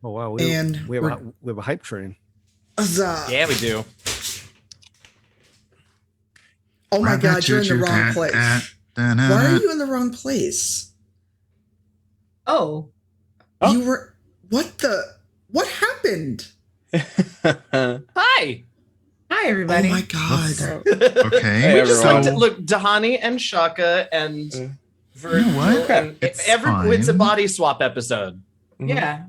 Oh wow, And we have a hype train. Huzzah. Yeah, we do. Oh my God, you're in the wrong place. Why are you in the wrong place? Oh. You were. What happened? Hi. Hi, everybody. Oh my God. Okay. Hey, we just so, look, Dahani and Shaka and Virgil. You know what? And It's it's a fine. body swap episode. Yeah.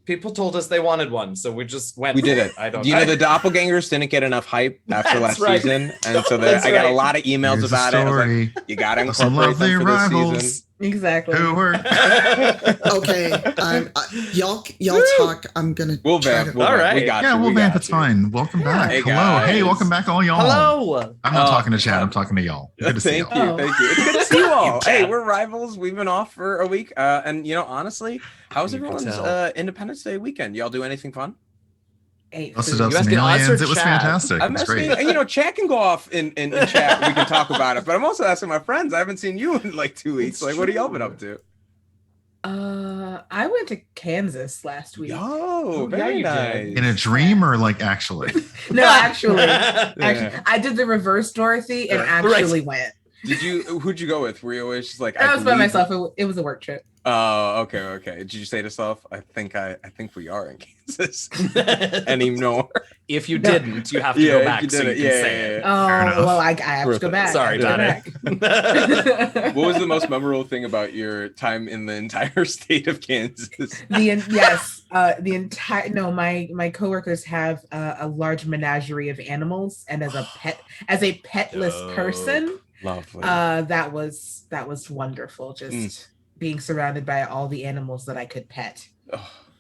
People told us they wanted one, so we just went. We did it. The doppelgangers didn't get enough hype after last season, and so I got a lot of emails Here's about it. I was like, you got to incorporate them for this season. Exactly. Who were? Okay, y'all talk. I'm gonna. We'll vamp. All right. We got Yeah, you. we'll We vamp. got It's you. fine. Welcome back. Hey, Hello. guys. Hey, welcome back, all y'all. Hello. I'm not talking to Chad. I'm talking to y'all. Good to see Thank y'all. you. Thank you. It's good to see you all. Chad. Hey, we're rivals. We've been off for a week. And, honestly, how was You can everyone's tell. Independence Day weekend? Y'all do anything fun? Hey, Busted food. up You some asking us or aliens. It was Chad? fantastic. It I'm was asking, great. Chat can go off in chat. We can talk about it. But I'm also asking my friends. I haven't seen you in like 2 weeks. It's Like, what have y'all true. been up to? I went to Kansas last week. Oh, yeah, very you did. nice. In a dream or like actually? No, actually, Yeah. I did the reverse Dorothy and actually went. Who'd you go with? Were you always just like, I was by myself. It was a work trip. Oh, okay. Did you say to yourself, I think we are in Kansas anymore? If you didn't, you have to go back so you can say it. Oh, enough. well, I have to go back. Sorry, I have to go back. What was the most memorable thing about your time in the entire state of Kansas? My coworkers have a large menagerie of animals, and as a petless person, Lovely. that was wonderful. Just being surrounded by all the animals that I could pet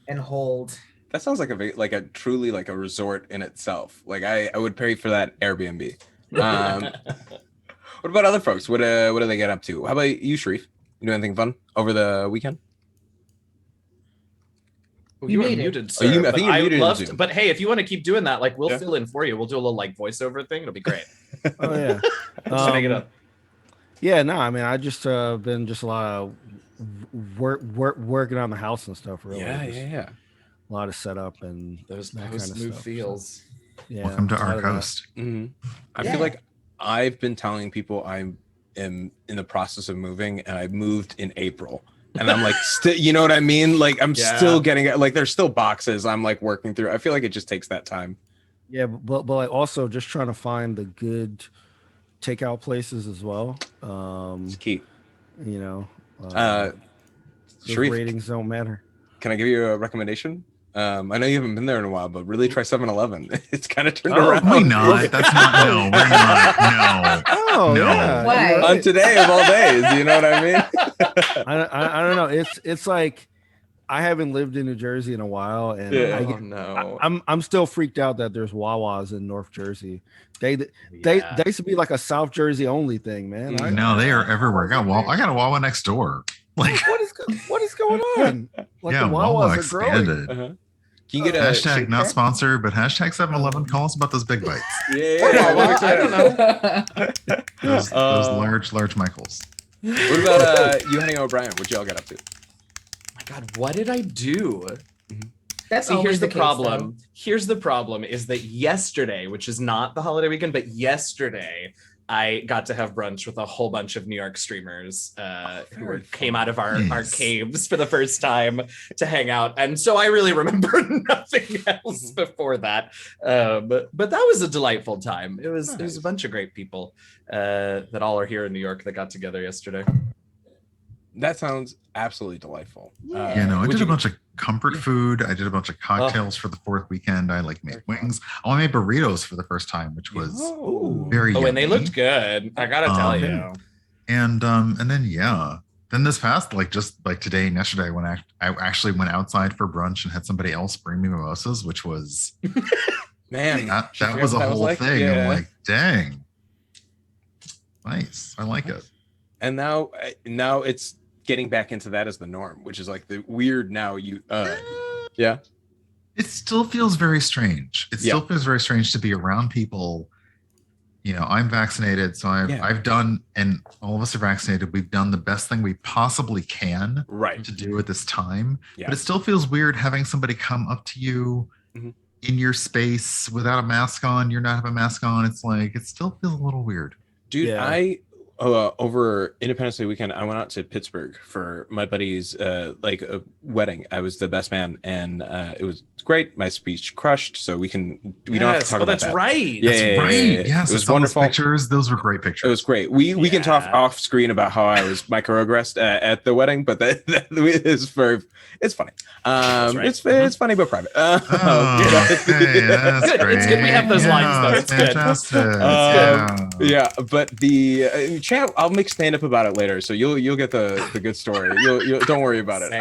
and hold. That sounds like a truly like a resort in itself. Like I would pay for that Airbnb. What about other folks? What do they get up to? How about you, Shareef? You do anything fun over the weekend? You were made it. muted, Oh, sir. I think you're muted in Zoom. But hey, if you want to keep doing that, like we'll fill in for you. We'll do a little like voiceover thing. It'll be great. Oh yeah. Just make it up. Yeah, no, I mean, I just been just a lot of working on the house and stuff. Really, Just Yeah. a lot of setup and Those that kind of smooth stuff. feels. Yeah, Welcome to a lot our of that. coast. I feel like I've been telling people I am in the process of moving, and I moved in April. And I'm like, you know what I mean? Like, I'm still getting it. Like, there's still boxes I'm like working through. I feel like it just takes that time. Yeah, but like also just trying to find the good takeout places as well. It's key. You know, Shareef, those ratings don't matter. can I give you a recommendation? I know you haven't been there in a while, but really try 7-Eleven. It's kind of turned around. We're not. That's not. No, we're not. No. Oh No. yeah, Why? you're On right. today of all days, you know what I mean? I don't know. It's like I haven't lived in New Jersey in a while, and No. I'm still freaked out that there's Wawas in North Jersey. They used to be like a South Jersey only thing, man. No, they are everywhere. I got a Wawa next door. Like, what is going on? Like yeah, the Wawa Wawas are growing. expanded. Can you get a Hashtag shake not shack? sponsored, but hashtag 7-Eleven. Call us about those big bites. Yeah. I don't know. Those large Michaels. What about Eugenio O'Brien? What'd y'all get up to? My God, what did I do? That's See, always here's the case, problem. Here's the problem is that yesterday, which is not the holiday weekend, but yesterday, I got to have brunch with a whole bunch of New York streamers came out of our caves for the first time to hang out. And so I really remember nothing else before that. But that was a delightful time. It was a bunch of great people that all are here in New York that got together yesterday. That sounds absolutely delightful. I did a bunch of comfort food. I did a bunch of cocktails for the fourth weekend. I made wings. I made burritos for the first time, which was very yummy. And they looked good. I gotta tell you. And then this past just today and yesterday, when I actually went outside for brunch and had somebody else bring me mimosas, which was man, that was a whole thing. Yeah. I'm like, dang, nice. I like it. And now it's getting back into that as the norm, which is like the weird now yeah. It still feels very strange. It still feels very strange to be around people I'm vaccinated, so I've done, and all of us are vaccinated. We've done the best thing we possibly can to do at this time. Yeah. But it still feels weird having somebody come up to you in your space without a mask on. You're not having a mask on. It's like, it still feels a little weird. Dude, I over Independence Day weekend, I went out to Pittsburgh for my buddy's like a wedding. I was the best man, and it was great. My speech crushed, so we don't have to talk about that. Right. Yeah, Yes, it was wonderful. Those pictures, those were great pictures. It was great. We can talk off screen about how I was microaggressed at the wedding, but that is it's funny. It's funny but private. That's good. great. It's good we have those lines though. It's fantastic. Yeah, but the chat, I'll make stand up about it later, so you'll get the good story. You'll don't worry about it.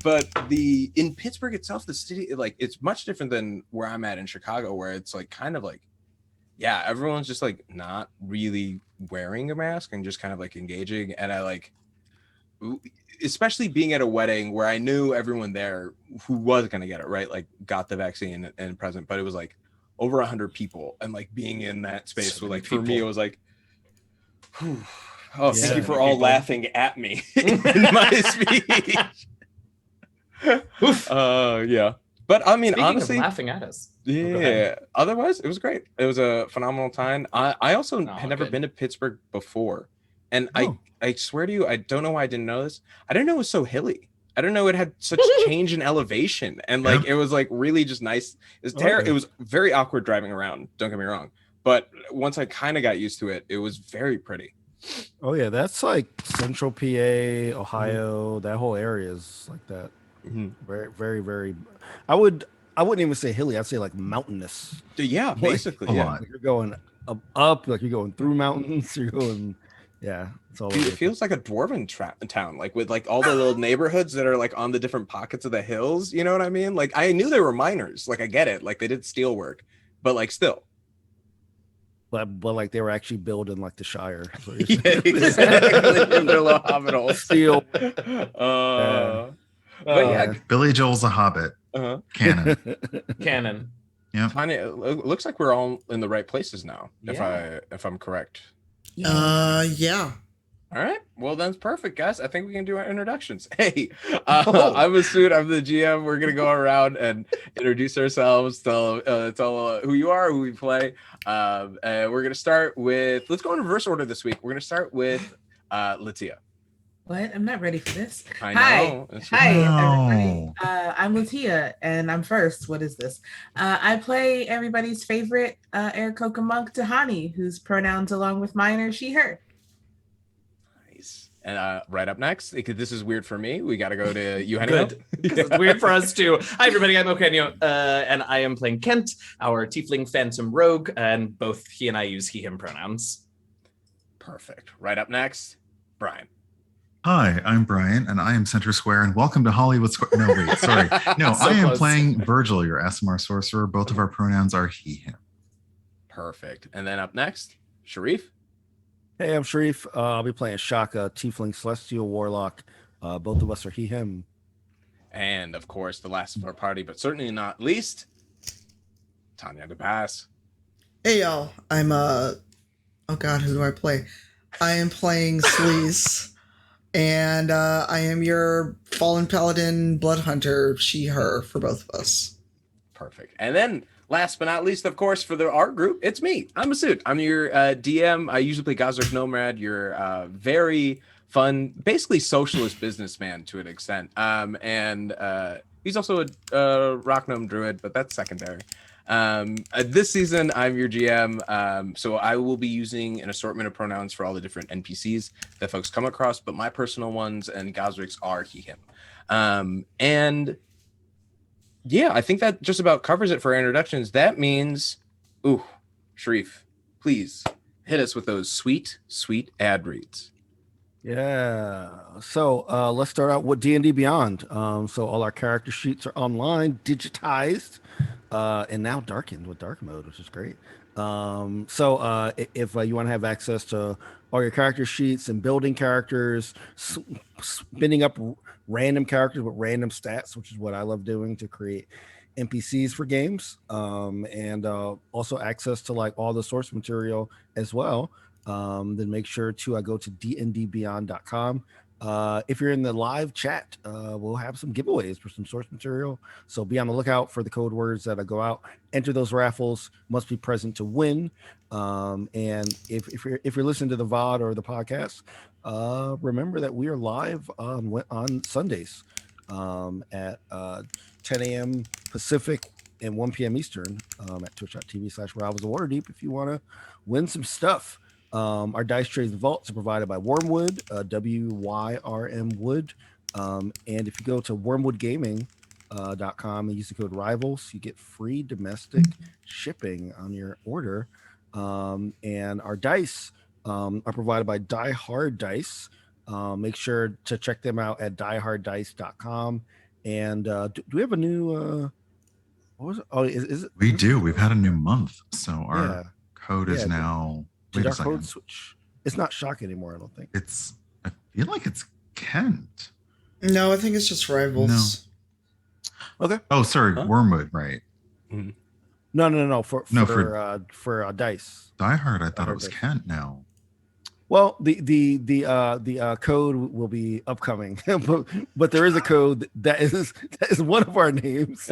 But in Pittsburgh itself, the city, like, it's much different than where I'm at in Chicago, where it's like kind of like, yeah, everyone's just like not really wearing a mask and just kind of like engaging. And I like, especially being at a wedding where I knew everyone there who was going to get it, right? Like got the vaccine and present, but it was like over 100 people, and like being in that space was like, for me, it was like, whew. Oh, thank you for all laughing at me in my speech. Yeah, but I mean, Speaking honestly, of laughing at us. Yeah. Otherwise, it was great. It was a phenomenal time. I also had never good. been to Pittsburgh before, and I swear to you, I don't know why I didn't know this. I didn't know it was so hilly. I didn't know it had such change in elevation, and like it was like really just nice. It was very awkward driving around. Don't get me wrong, but once I kind of got used to it, it was very pretty. Oh yeah, that's like Central PA, Ohio. That whole area is like that. Very, very, very. I wouldn't even say hilly. I'd say like mountainous. Yeah, basically. Like you're going up, like you're going through mountains. You're going, it's all. Dude, it feels like a dwarven town, like with like all the little neighborhoods that are like on the different pockets of the hills. You know what I mean? Like I knew they were miners. Like I get it. Like they did steel work, but like still. But like they were actually building like the Shire. Yeah, exactly. In their little hobbit holes. Steel. But yeah, Billy Joel's a hobbit. Canon. Yeah. Tanya, it looks like we're all in the right places now. If I'm correct. Yeah. All right. Well, that's perfect, guys. I think we can do our introductions. Hey, I'm Masood. I'm the GM. We're gonna go around and introduce ourselves. Tell who you are, who we play. And we're gonna start with. Let's go in reverse order this week. We're gonna start with LaTia. What? I'm not ready for this. I know. Hi, everybody. I'm LaTia, and I'm first. What is this? I play everybody's favorite Aarakocra monk, Tahani, whose pronouns along with mine are she, her. Nice. And right up next, this is weird for me. We got to go to Eugenio. Good. It's weird for us too. Hi, everybody. I'm Eugenio, and I am playing Kent, our tiefling phantom rogue, and both he and I use he/him pronouns. Perfect. Right up next, Brian. Hi, I'm Brian, and I am Center Square, and welcome to Hollywood Square. No, wait, sorry. No, So I am close. playing Virgil, your ASMR sorcerer. Both of our pronouns are he, him. Perfect. And then up next, Shareef. Hey, I'm Shareef. I'll be playing Shaka, Tiefling Celestial Warlock. Both of us are he, him. And of course, the last of our party, but certainly not least, Tanya DePass. Hey, y'all. I'm, oh God, who do I play? I am playing Selise. And I am your fallen paladin blood hunter, she, her, for both of us. Perfect. And then last but not least, of course, for the art group, it's me. I'm Masood. I'm your DM. I usually play Gazrick Nomad. You're very fun, basically socialist businessman to an extent. And he's also a rock gnome druid, but that's secondary. This season I'm your GM, so I will be using an assortment of pronouns for all the different NPCs that folks come across, but my personal ones and Gazrick's are he, him. And yeah, I think that just about covers it for our introductions. That means, Shareef, please hit us with those sweet ad reads. Yeah. So let's start out with D&D Beyond. So all our character sheets are online, digitized, and now darkened with dark mode, which is great. So if you want to have access to all your character sheets and building characters, spinning up random characters with random stats, which is what I love doing to create NPCs for games, and also access to like all the source material as well. Then make sure to go to dndbeyond.com. If you're in the live chat, we'll have some giveaways for some source material. So be on the lookout for the code words that go out. Enter those raffles. Must be present to win. And if you're listening to the VOD or the podcast, remember that we are live on Sundays at 10 a.m. Pacific and 1 p.m. Eastern at twitch.tv/Rivals of Waterdeep if you want to win some stuff. Our dice trays and vaults are provided by Wyrmwood, WYRM Wood. And if you go to Wyrmwood Gaming .com and use the code RIVALS, you get free domestic shipping on your order. And our dice are provided by Die Hard Dice. Make sure to check them out at dieharddice.com. And do we have a new what was it? Oh, is it? We do. We've had a new month, so our code is now. Did our code switch? It's not Shock anymore, I don't think. I feel like it's Kent. No, I think it's just Rivals. No. Okay. Oh, sorry, Wyrmwood, right? Mm-hmm. No. For dice. Die Hard, I thought it was Kent now. Well, the code will be upcoming, but there is a code that is one of our names.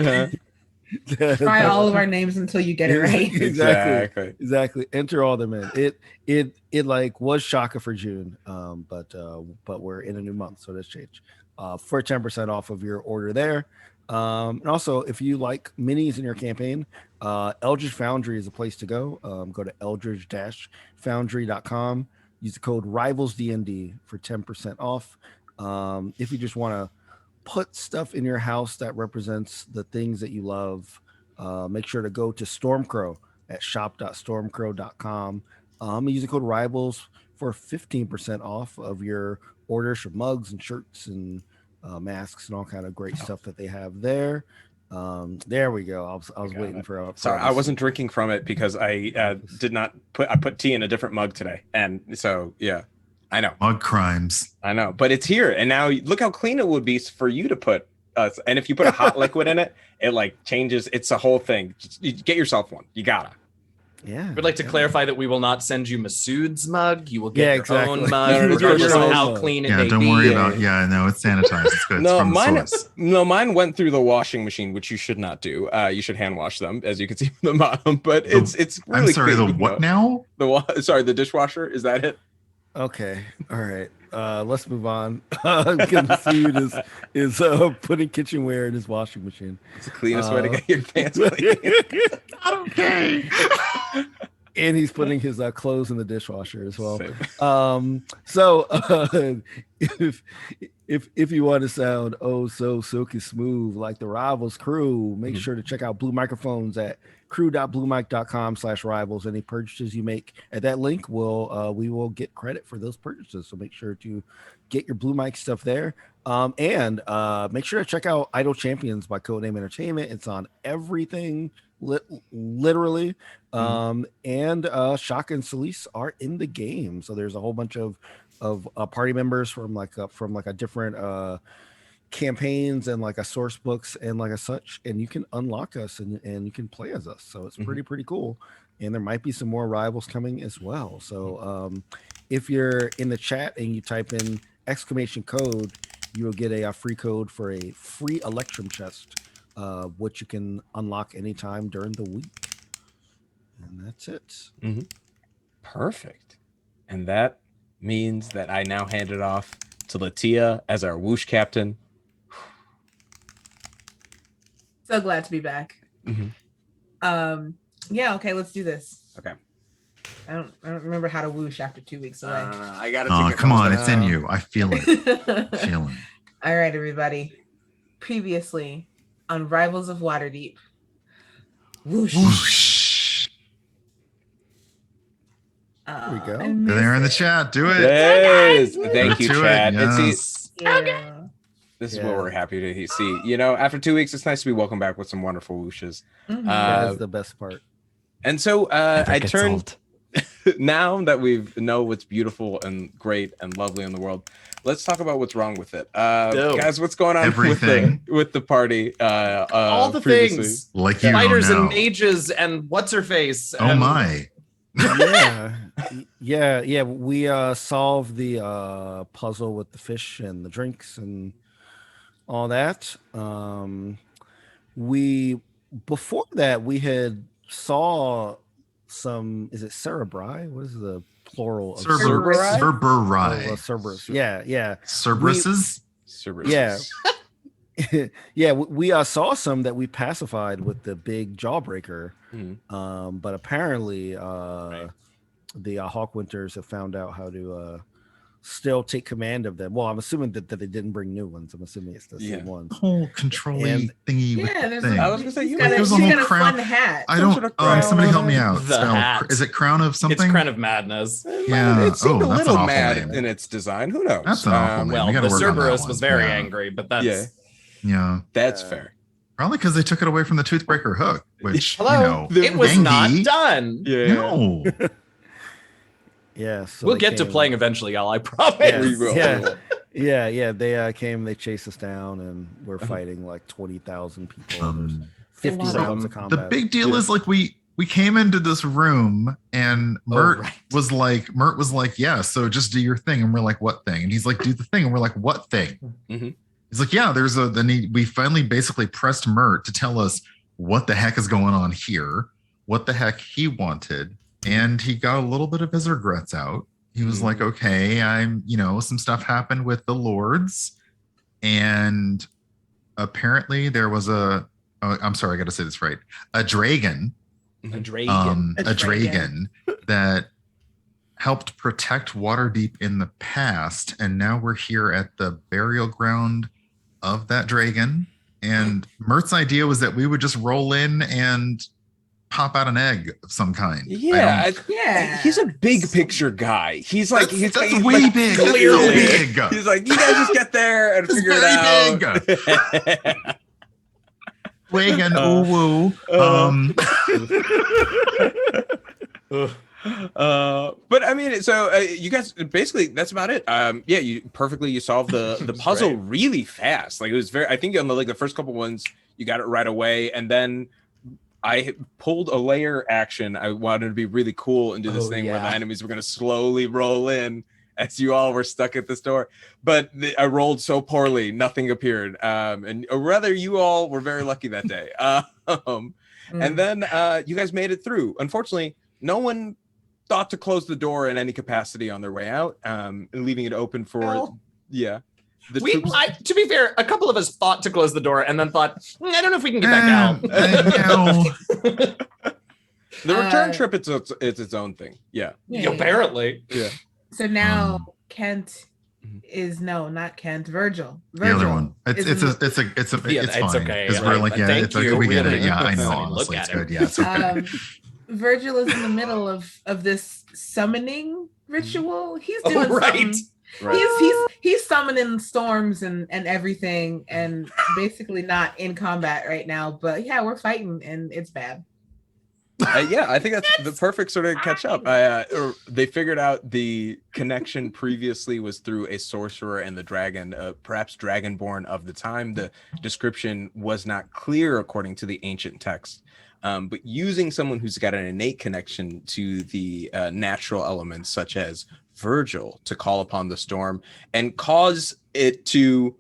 Try all of our names until you get it right. Exactly. Enter all them in. It like was Shaka for June, but we're in a new month, so that's changed. For 10% off of your order there. And also, if you like minis in your campaign, Eldritch Foundry is a place to go. Go to eldritch-foundry.com. Use the code RIVALSDND for 10% off. If you just want to put stuff in your house that represents the things that you love, make sure to go to Stormcrow at shop.stormcrow.com. Use the code RIVALS for 15% off of your orders for mugs and shirts and masks and all kind of great stuff that they have there. There we go. I was waiting for. Sorry, I wasn't drinking from it because I did not put. I put tea in a different mug today, and so yeah, I know mug crimes. I know, but it's here, and now look how clean it would be for you to put. And if you put a hot liquid in it, it like changes. It's a whole thing. Just, you get yourself one. You gotta. Yeah. We'd like to clarify that we will not send you Masood's mug. You will get your own mug, No, regardless of how clean it may be. Don't worry about. Yeah, no, it's sanitized. It's good. No, it's mine went through the washing machine, which you should not do. You should hand wash them, as you can see from the bottom. But it's really. I'm sorry. clean, The what now? The dishwasher. Is that it? Okay. All right. Let's move on. Masood is putting kitchenware in his washing machine. It's the cleanest way to get your pants clean. Okay. And he's putting his clothes in the dishwasher as well. If you want to sound so silky smooth like the Rivals crew, make sure to check out Blue Microphones at crew.bluemic.com/rivals. Any purchases you make at that link we will get credit for those purchases. So make sure to get your Blue Mic stuff there. And make sure to check out Idle Champions by Codename Entertainment. It's on everything. Literally, and Shaka and Selise are in the game, so there's a whole bunch of party members from a different campaigns and like a source books and like a such, and you can unlock us and you can play as us, so it's pretty cool. And there might be some more rivals coming as well. So if you're in the chat and you type in !code, you will get a free code for a free Electrum chest, which you can unlock anytime during the week. And that's it. Perfect. And that means that I now hand it off to LaTia as our whoosh captain. So glad to be back. Yeah, okay, let's do this. Okay. I don't remember how to whoosh after 2 weeks away. I gotta take come on, it's in you. I feel it. All right, everybody. Previously on Rivals of Waterdeep. Whoosh. Whoosh. There we go. They're there in the chat. Do it. Yes. Thank you, Chad. Yes. This is what we're happy to see. You know, after 2 weeks, it's nice to be welcome back with some wonderful whooshes. That's the best part. And so I turned. now that we know what's beautiful and great and lovely in the world, let's talk about what's wrong with it. Guys, what's going on with the party? All the previously? things, Like spiders and mages and what's her face. Oh my! Yeah. We solved the puzzle with the fish and the drinks and all that. Before that we had saw some. Is it cerebri? What is the plural of Cerberus. Cerberus. Yeah. Cerberuses. Yeah. Yeah, we saw some that we pacified with the big jawbreaker, but apparently the Hawkwinters have found out how to still take command of them. Well, I'm assuming that they didn't bring new ones. I'm assuming it's the same ones. Whole controlling thingy. Yeah, there's thing. I was gonna say she's got a fun hat. I don't. Somebody help me out. The hat. Is it Crown of something? It's Crown of Madness. Yeah. It seemed a that's little an awful mad name. in its design. Who knows? That's an awful name. Well, We gotta the work on that Cerberus one. was very Yeah. angry, but that's That's fair. Probably because they took it away from the Toothbreaker hook, which Hello, it was Andy- not done. Yeah. No. Yeah, so We'll they get to came- playing eventually, y'all. I promise. Yeah, We will. yeah. They came, they chased us down, and we're fighting like 20,000 people. There's 50 So rounds of The combat. big deal is like we came into this room and Mert right. was like, yeah, so just do your thing. And we're like, what thing? And he's like, do the thing. And we're like, what thing? Mhm. He's like, yeah, we finally basically pressed Mert to tell us what the heck is going on here, what the heck he wanted. And he got a little bit of his regrets out. He was like, okay, some stuff happened with the lords. And apparently there was I'm sorry, I got to say this right. A dragon. A dragon. A dragon that helped protect Waterdeep in the past. And now we're here at the burial ground of that dragon. And Mert's idea was that we would just roll in and pop out an egg of some kind. Yeah, Yeah. He's a big picture guy. He's like, That's he's way like, big. clearly. Big. He's like, you guys just get there and It's figure it out. Dragon, ooh woo. But I mean, so you guys basically that's about it. Yeah, you solved the puzzle great. really fast. Like it was I think on the first couple ones you got it right away, and then I pulled a layer action. I wanted to be really cool and do this thing where the enemies were going to slowly roll in as you all were stuck at this door. But I rolled so poorly, nothing appeared. And or rather, you all were very lucky that day. And then you guys made it through. Unfortunately, no one thought to close the door in any capacity on their way out, and leaving it open for the troops. To be fair, a couple of us thought to close the door and then thought, I don't know if we can get back out. The return trip, it's its own thing. Yeah. Apparently. Yeah. So now Kent is not Kent. Virgil. The other one. It's fine. it's okay. Because we're like, Thank it's okay. you. We get Really it. Yeah, I doesn't know. even Honestly, look it's at good. it. Yeah, it's okay. Virgil is in the middle of this summoning ritual. He's doing something. Right. He's summoning storms and everything, and basically not in combat right now. But yeah, we're fighting, and it's bad. Yeah, I think that's the perfect sort of catch up. They figured out the connection previously was through a sorcerer and the dragon, perhaps dragonborn of the time. The description was not clear according to the ancient text. But using someone who's got an innate connection to the natural elements, such as Virgil, to call upon the storm and cause it to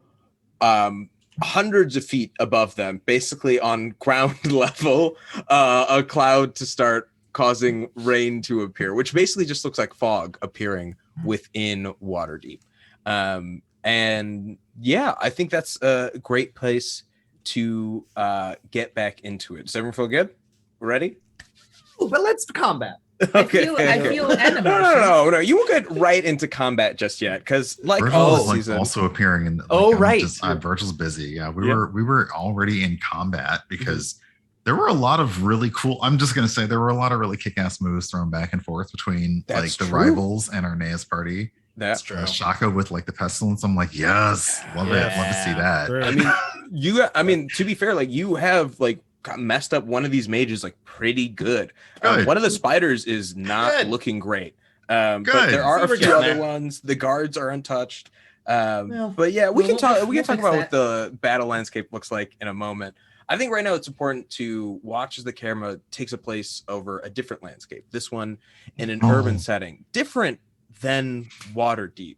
hundreds of feet above them, basically on ground level, a cloud to start causing rain to appear, which basically just looks like fog appearing within Waterdeep. And yeah, I think that's a great place to get back into it. Does everyone feel good? Ready? But let's combat. Okay. I feel animation. No. You won't get right into combat just yet, because like Virgil all is like season. also appearing in. Right. Virgil's busy. Yeah, we were already in combat because there were a lot of really cool. I'm just gonna say there were a lot of really kick-ass moves thrown back and forth between That's the true. rivals and Arnea's party. That's true. Shaka with like the pestilence. I'm like, yes, love it. Love to see that. Great. I mean, to be fair, like you have like got messed up one of these mages like pretty good. Good. One of the spiders is not Good. looking great. But Good. there are See, a we're few getting other there. ones. The guards are untouched. Well, But yeah, we can talk. We we'll can talk fix about that. what the battle landscape looks like in a moment. I think right now it's important to watch as the camera takes a place over a different landscape. This one in an urban setting, different than Waterdeep.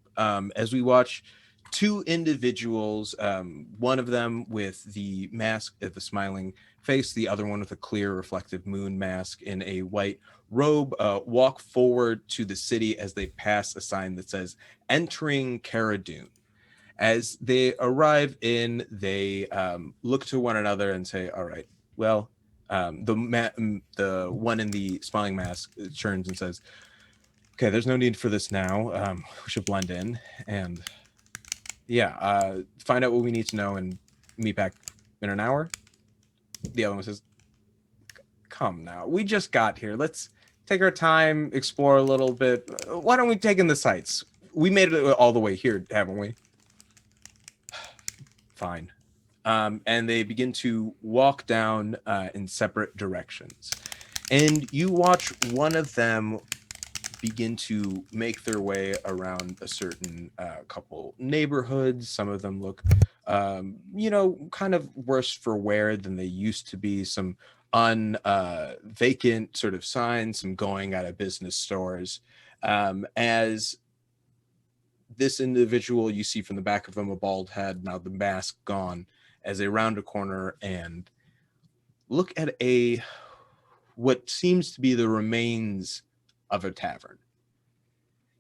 As we watch two individuals, one of them with the mask at the smiling face, the other one with a clear reflective moon mask in a white robe, walk forward to the city as they pass a sign that says "Entering Cara Dune." As they arrive in, they look to one another and say, "All right, well," the one in the smiling mask turns and says, "Okay, there's no need for this now. We should blend in and find out what we need to know and meet back in an hour." The other one says, "Come now, we just got here. Let's take our time, explore a little bit. Why don't we take in the sights? We made it all the way here, haven't we?" Fine. And they begin to walk down in separate directions. And you watch one of them begin to make their way around a certain couple neighborhoods. Some of them look, kind of worse for wear than they used to be. Some vacant sort of signs, some going out of business stores. As this individual, you see from the back of him a bald head, now the mask gone, as they round a corner and look at what seems to be the remains of a tavern,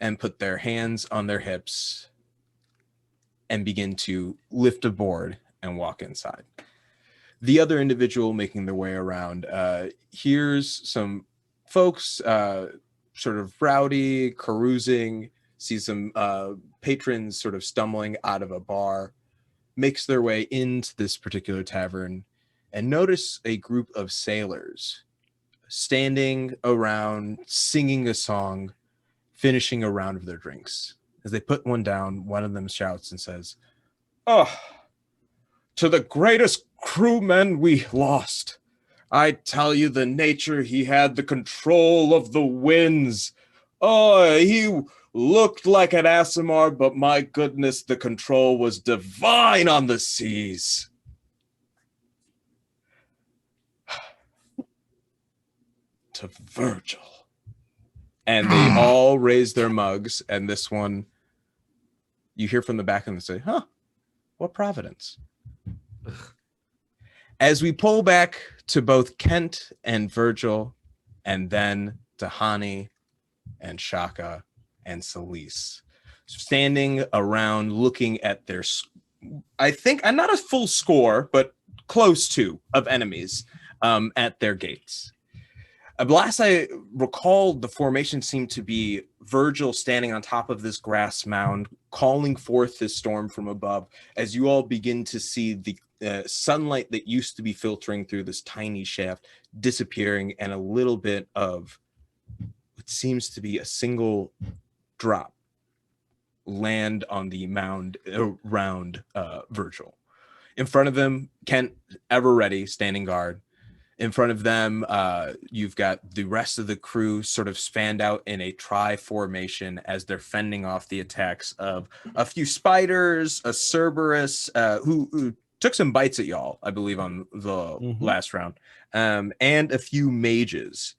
and put their hands on their hips and begin to lift a board and walk inside. The other individual making their way around hears some folks sort of rowdy, carousing, sees some patrons sort of stumbling out of a bar, makes their way into this particular tavern, and notice a group of sailors standing around, singing a song, finishing a round of their drinks. As they put one down, one of them shouts and says, "Oh, to the greatest crewmen we lost. I tell you, the nature he had, the control of the winds. Oh, he looked like an Aasimar, but my goodness, the control was divine on the seas." To Virgil. And they all raise their mugs, and this one, you hear from the back and they say, "Huh, what providence." As we pull back to both Kent and Virgil, and then to Hani and Shaka and Selise, standing around looking at their, I think, not a full score, but close to, of enemies at their gates. Last I recall, the formation seemed to be Virgil standing on top of this grass mound, calling forth this storm from above, as you all begin to see the sunlight that used to be filtering through this tiny shaft disappearing, and a little bit of what seems to be a single drop land on the mound around Virgil. In front of them, Kent, ever ready, standing guard. In front of them, you've got the rest of the crew sort of spanned out in a tri-formation as they're fending off the attacks of a few spiders, a Cerberus, who took some bites at y'all, I believe, on the last round, and a few mages.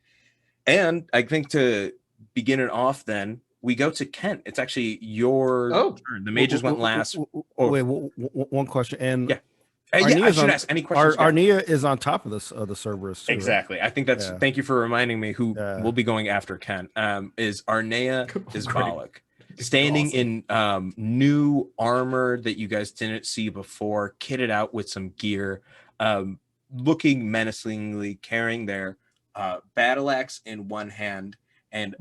And I think to begin it off, then, we go to Kent. It's actually your turn. The mages went last. Wait, one question. And yeah. I should ask any questions. Arnea is on top of this the Cerberus too, exactly. Right? I think that's. Thank you for reminding me. Who will be going after Kent? Is Arnea Isbalik, standing awesome. In new armor that you guys didn't see before, kitted out with some gear, looking menacingly, carrying their battle axe in one hand and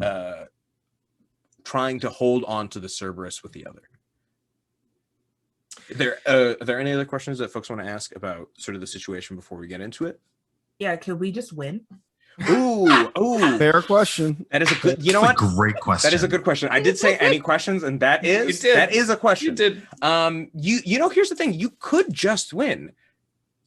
trying to hold on to the Cerberus with the other. Are there any other questions that folks want to ask about sort of the situation before we get into it? Yeah, can we just win? Ooh, fair question. That is a good. You know what? Great question. That is a good question. I did say any questions, and that is a question. You did. Here's the thing. You could just win.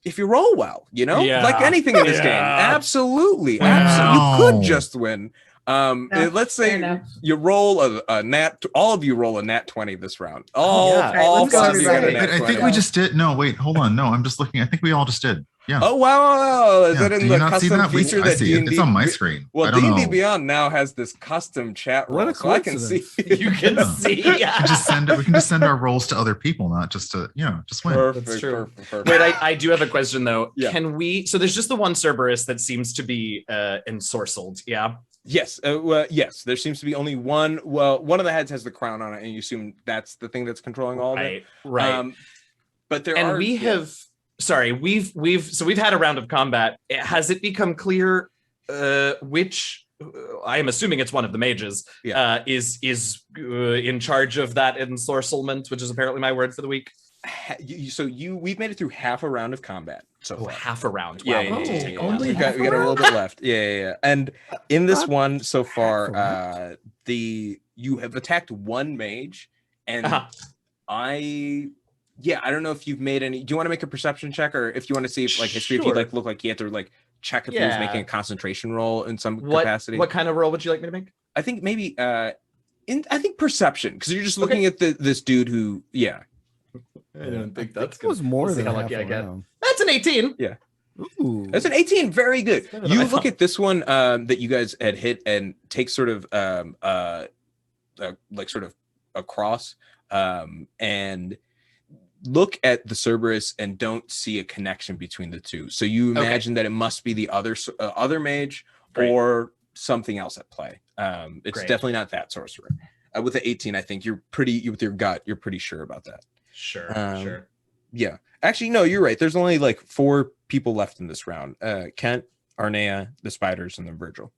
if you roll well, you know, Yeah. like anything in this game. Yeah. Absolutely. Wow. You could just win. Let's fair say enough. you roll a nat, all of you roll a nat 20 this round. Yeah. All Let's go, five of you got a everybody. nat But I 20. think we just did. No, wait, hold on. No, I'm just looking. I think we all just did. Yeah. Oh wow! Is Yeah. that in Do you the not see custom that? feature I that see it. D&D? It's on my screen. Well, I don't D&D know. Beyond now has this custom chat What roll, a so I can see. coincidence. You can Yeah. see. We Yeah. can just send it. We can just send our rolls to other people, not just to just win. That's true. Perfect. Wait, I do have a question though. Yeah. Can we? So there's just the one Cerberus that seems to be ensorcelled. Yeah. Yes, yes. There seems to be only one. Well, one of the heads has the crown on it, and you assume that's the thing that's controlling all of it. Right. But there And are. we have. Sorry, we've had a round of combat. Has it become clear which? I am assuming it's one of the mages. Yeah. Is in charge of that ensorcelment, which is apparently my word for the week. We've made it through half a round of combat so Oh, far. half a round. Yeah, Wow, yeah, that did yeah, take yeah, a while. Only We got a little bit left. Yeah. And in this one so far, you have attacked one mage, and I don't know if you've made any. Do you want to make a perception check, or if you want to see if like history, if you Sure. like look like you have to like check if he was Yeah. making a concentration roll in some capacity? What kind of roll would you like me to make? I think maybe I think perception, because you're just looking at this dude who I don't think It was more We'll see than how half lucky I get. around. That's an 18. Ooh. That's an 18. Very good. better than I You look thought. at this one that you guys had hit and take sort of like sort of across and look at the Cerberus and don't see a connection between the two. So you imagine that it must be the other mage Great. or something else at play. It's Great. definitely not that sorcerer. With the 18, I think with your gut, you're pretty sure about that. Sure. Sure. Yeah. Actually, no, you're right. There's only like 4 people left in this round. Kent, Arnea, the spiders, and then Virgil.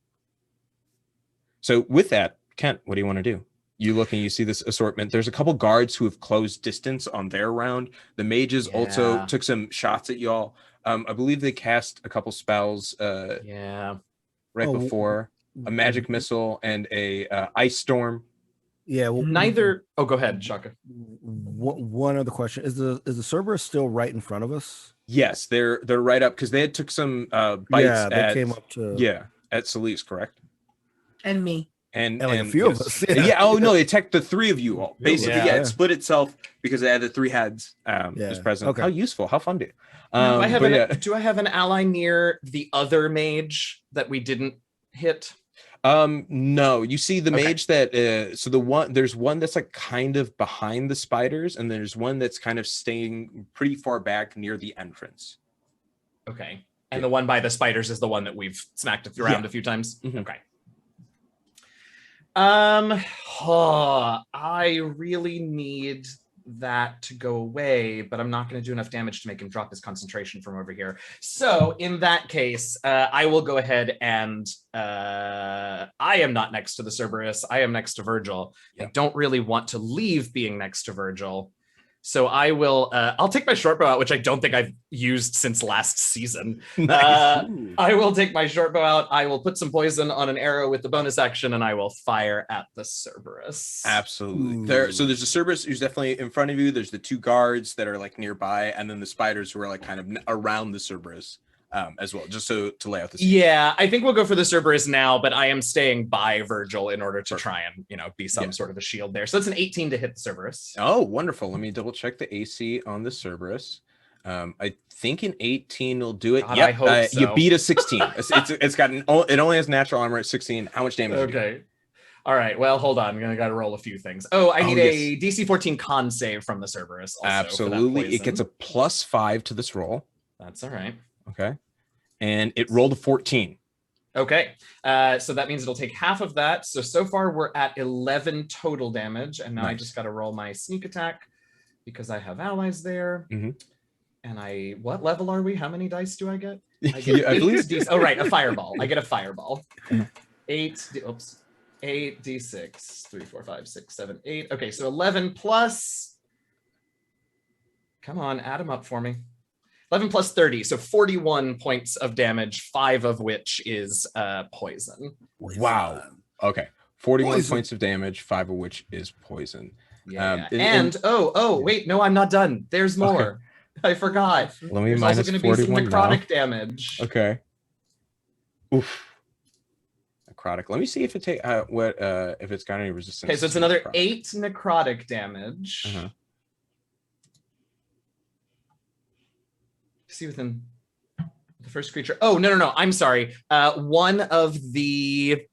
So with that, Kent, what do you want to do? You look and you see this assortment. There's a couple guards who have closed distance on their round. The mages also Yeah. took some shots at y'all. I believe they cast a couple spells Yeah. right before, a magic missile and a ice storm. Yeah. Well, Neither. Oh, go ahead, Shaka. One other question: Is the Cerberus still right in front of us? Yes, they're right up because they had took some bites Yeah, they at came up to at Selise, correct? And me. And like a and few of yes. us, yeah. Oh no, they attacked the 3 of you all. Basically, Yeah. it split itself because it had the 3 heads as present. Okay. How useful, how fun to you. Do I have but do I have an ally near the other mage that we didn't hit? no, you see the Okay. mage that there's one that's like kind of behind the spiders, and there's one that's kind of staying pretty far back near the entrance. Okay. And the one by the spiders is the one that we've smacked around a few times. Mhm. Okay. I really need that to go away, but I'm not going to do enough damage to make him drop his concentration from over here. So in that case, I will go ahead and I am not next to the Cerberus. I am next to Virgil. Yeah. I don't really want to leave being next to Virgil. So I will, I'll take my short bow out, which I don't think I've used since last season. I will take my short bow out. I will put some poison on an arrow with the bonus action, and I will fire at the Cerberus. Absolutely. So there's a Cerberus who's definitely in front of you. There's the 2 guards that are like nearby, and then the spiders who are like kind of around the Cerberus as well, just so to lay out the scene. Yeah, I think we'll go for the Cerberus now, but I am staying by Virgil in order to try and, be some sort of a shield there. So it's an 18 to hit the Cerberus. Oh, wonderful. Let me double check the AC on the Cerberus. I think an 18 will do it. God, Yep, I hope so. You beat a 16. It's got it only has natural armor at 16. How much damage? Okay. All right. Well, hold on. I'm gonna gotta roll a few things. Oh, I need a DC 14 con save from the Cerberus. Also Absolutely. For that It gets a poison. +5 to this roll. That's all right. Okay. And it rolled a 14. Okay. So that means it'll take half of that. So far we're at 11 total damage, and now I Nice. just gotta roll my sneak attack because I have allies there. Mhm. And what level are we? How many dice do I get? I Yeah, I believe Oh, right, a fireball. I get a fireball. 8d6, 3, 4, 5, 6, 7, 8. Okay, so 11 plus. Come on, add them up for me. 11 plus 30, so 41 points of damage, 5 of which is poison. Wow. Okay. 41 Poison. points of damage, 5 of which is poison. Yeah. And- Wait, no, I'm not done. There's more. I forgot. Let me There's also minus going to be some 41 now. necrotic damage. Okay. Oof. Necrotic. Let me see if it take if it's got any resistance. Okay, so it's to another necrotic. 8 necrotic damage. Uh-huh. See within the first creature. Oh, no. I'm sorry. One of the...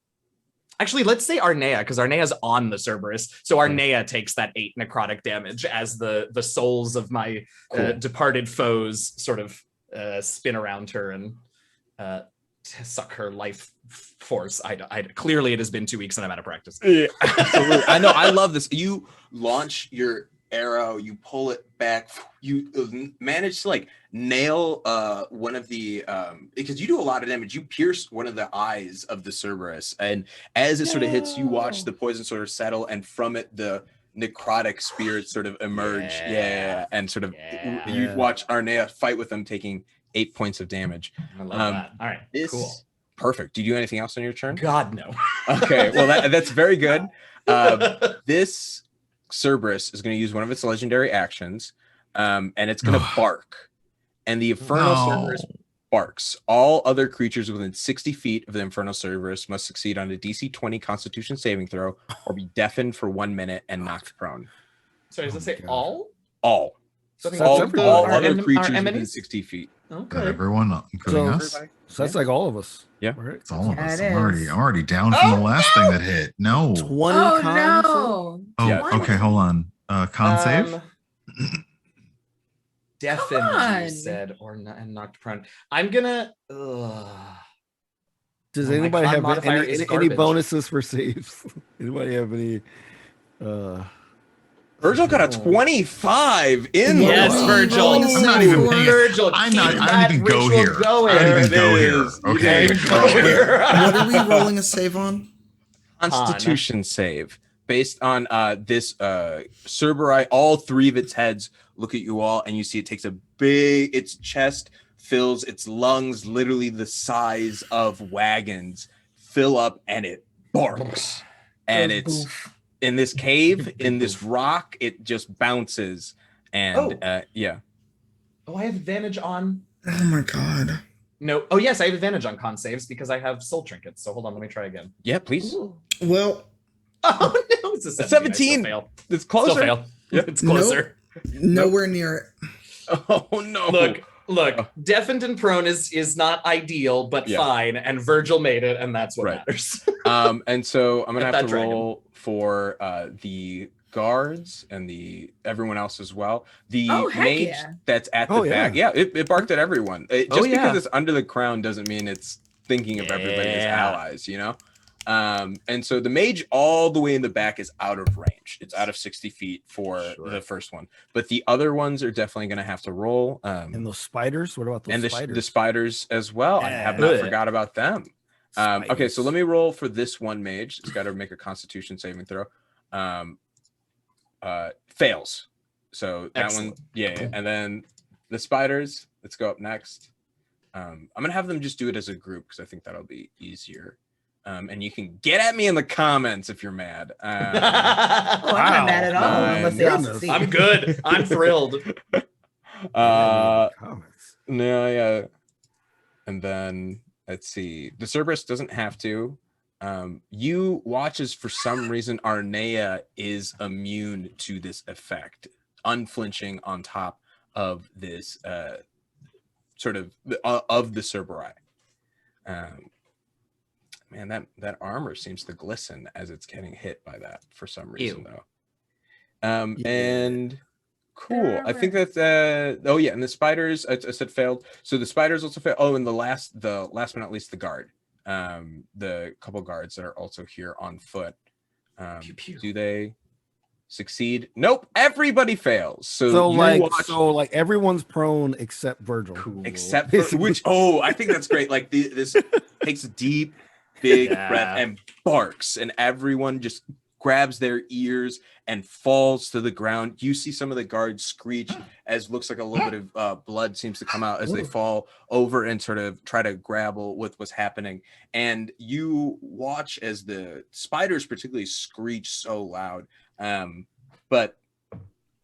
Actually, let's say Arnea, because Arnea's on the Cerberus. So Arnea takes that 8 necrotic damage as the souls of my departed foes sort of spin around her and suck her life force. Clearly, it has been 2 weeks and I'm out of practice. Yeah, absolutely. I know. I love this. You launch your arrow, you pull it back, you manage to like nail one of the because you do a lot of damage. You pierce one of the eyes of the Cerberus, and as it sort of hits, you watch the poison sort of settle, and from it the necrotic spirits sort of emerge. And sort of you watch Arnea fight with them, taking 8 points of damage. I love that. All right, cool. Perfect. Do you do anything else on your turn? God, no. Okay, well that's very good. This Cerberus is going to use one of its legendary actions, and it's going to bark. And the Infernal Cerberus barks. All other creatures within 60 feet of the Infernal Cerberus must succeed on a DC 20 Constitution saving throw or be deafened for 1 minute and knocked prone. Sorry, does it say all? All. So All other creatures within 60 feet. Okay. Everyone, including us. So that's like all of us. Yeah. Right? It's all of us. Yeah, it I'm is. already down from the last thing that hit. No. 20 Oh con no! Oh, Yeah. okay. Hold on. Con save. Deafened, Come on. you said, and knocked prone. I'm gonna. Does my anybody con have modifier is any garbage. bonuses for saves? Anybody have any? Virgil got a 25 in Yes, the Virgil. I'm not even paying. Virgil, I'm keep not. I that don't even go ritual here. going. I don't even There go it here. is. Okay. Go here. What are we rolling a save on? Constitution save based on this Cerberi. All 3 of its heads look at you all, and you see it takes its chest fills, its lungs literally the size of wagons fill up, and it barks. And it's in this cave, in this rock, it just bounces. And yeah. Oh, I have advantage on. Oh my god. No. Oh, yes, I have advantage on con saves because I have soul trinkets. So hold on, let me try again. Yeah, please. Ooh. Well, Oh no, it's a 17. 17. I still fail. It's closer. Still fail. Yep. It's closer. nowhere near it. Oh no. Look, deafened and prone is not ideal, but fine. And Virgil made it, and that's what matters. And so I'm gonna Get have to that roll for the guards and everyone else as well. The heck mage yeah. that's at the back, it barked at everyone. Just because it's under the crown doesn't mean it's thinking of everybody as allies, you know. And so the mage all the way in the back is out of range. It's out of 60 feet for the first one, but the other ones are definitely going to have to roll. And those spiders, what about those and spiders? the spiders as well. I have not forgot about them. Okay, so let me roll for this one mage. It's got to make a Constitution saving throw. Fails. So that one, and then the spiders. Let's go up next. I'm gonna have them just do it as a group because I think that'll be easier. And you can get at me in the comments if you're mad. I'm not mad at all unless they all succeed. I'm good. I'm thrilled. Comments. No, yeah. And then let's see. The Cerberus doesn't have to. You watch as for some reason Arnea is immune to this effect, unflinching on top of this sort of the Cerberi. Man, that armor seems to glisten as it's getting hit by that for some reason, though. And cool. I think that's and the spiders I said failed. So the spiders also failed. Oh, and the last but not least, the guard. The couple guards that are also here on foot. Pew, pew. Do they succeed? Nope. Everybody fails. So like everyone's prone except Virgil. Cool. Except for which I think that's great. Like this takes a deep big breath and barks, and everyone just grabs their ears and falls to the ground. You see some of the guards screech as looks like a little bit of blood seems to come out as they fall over and sort of try to grapple with what's happening. And you watch as the spiders particularly screech so loud. But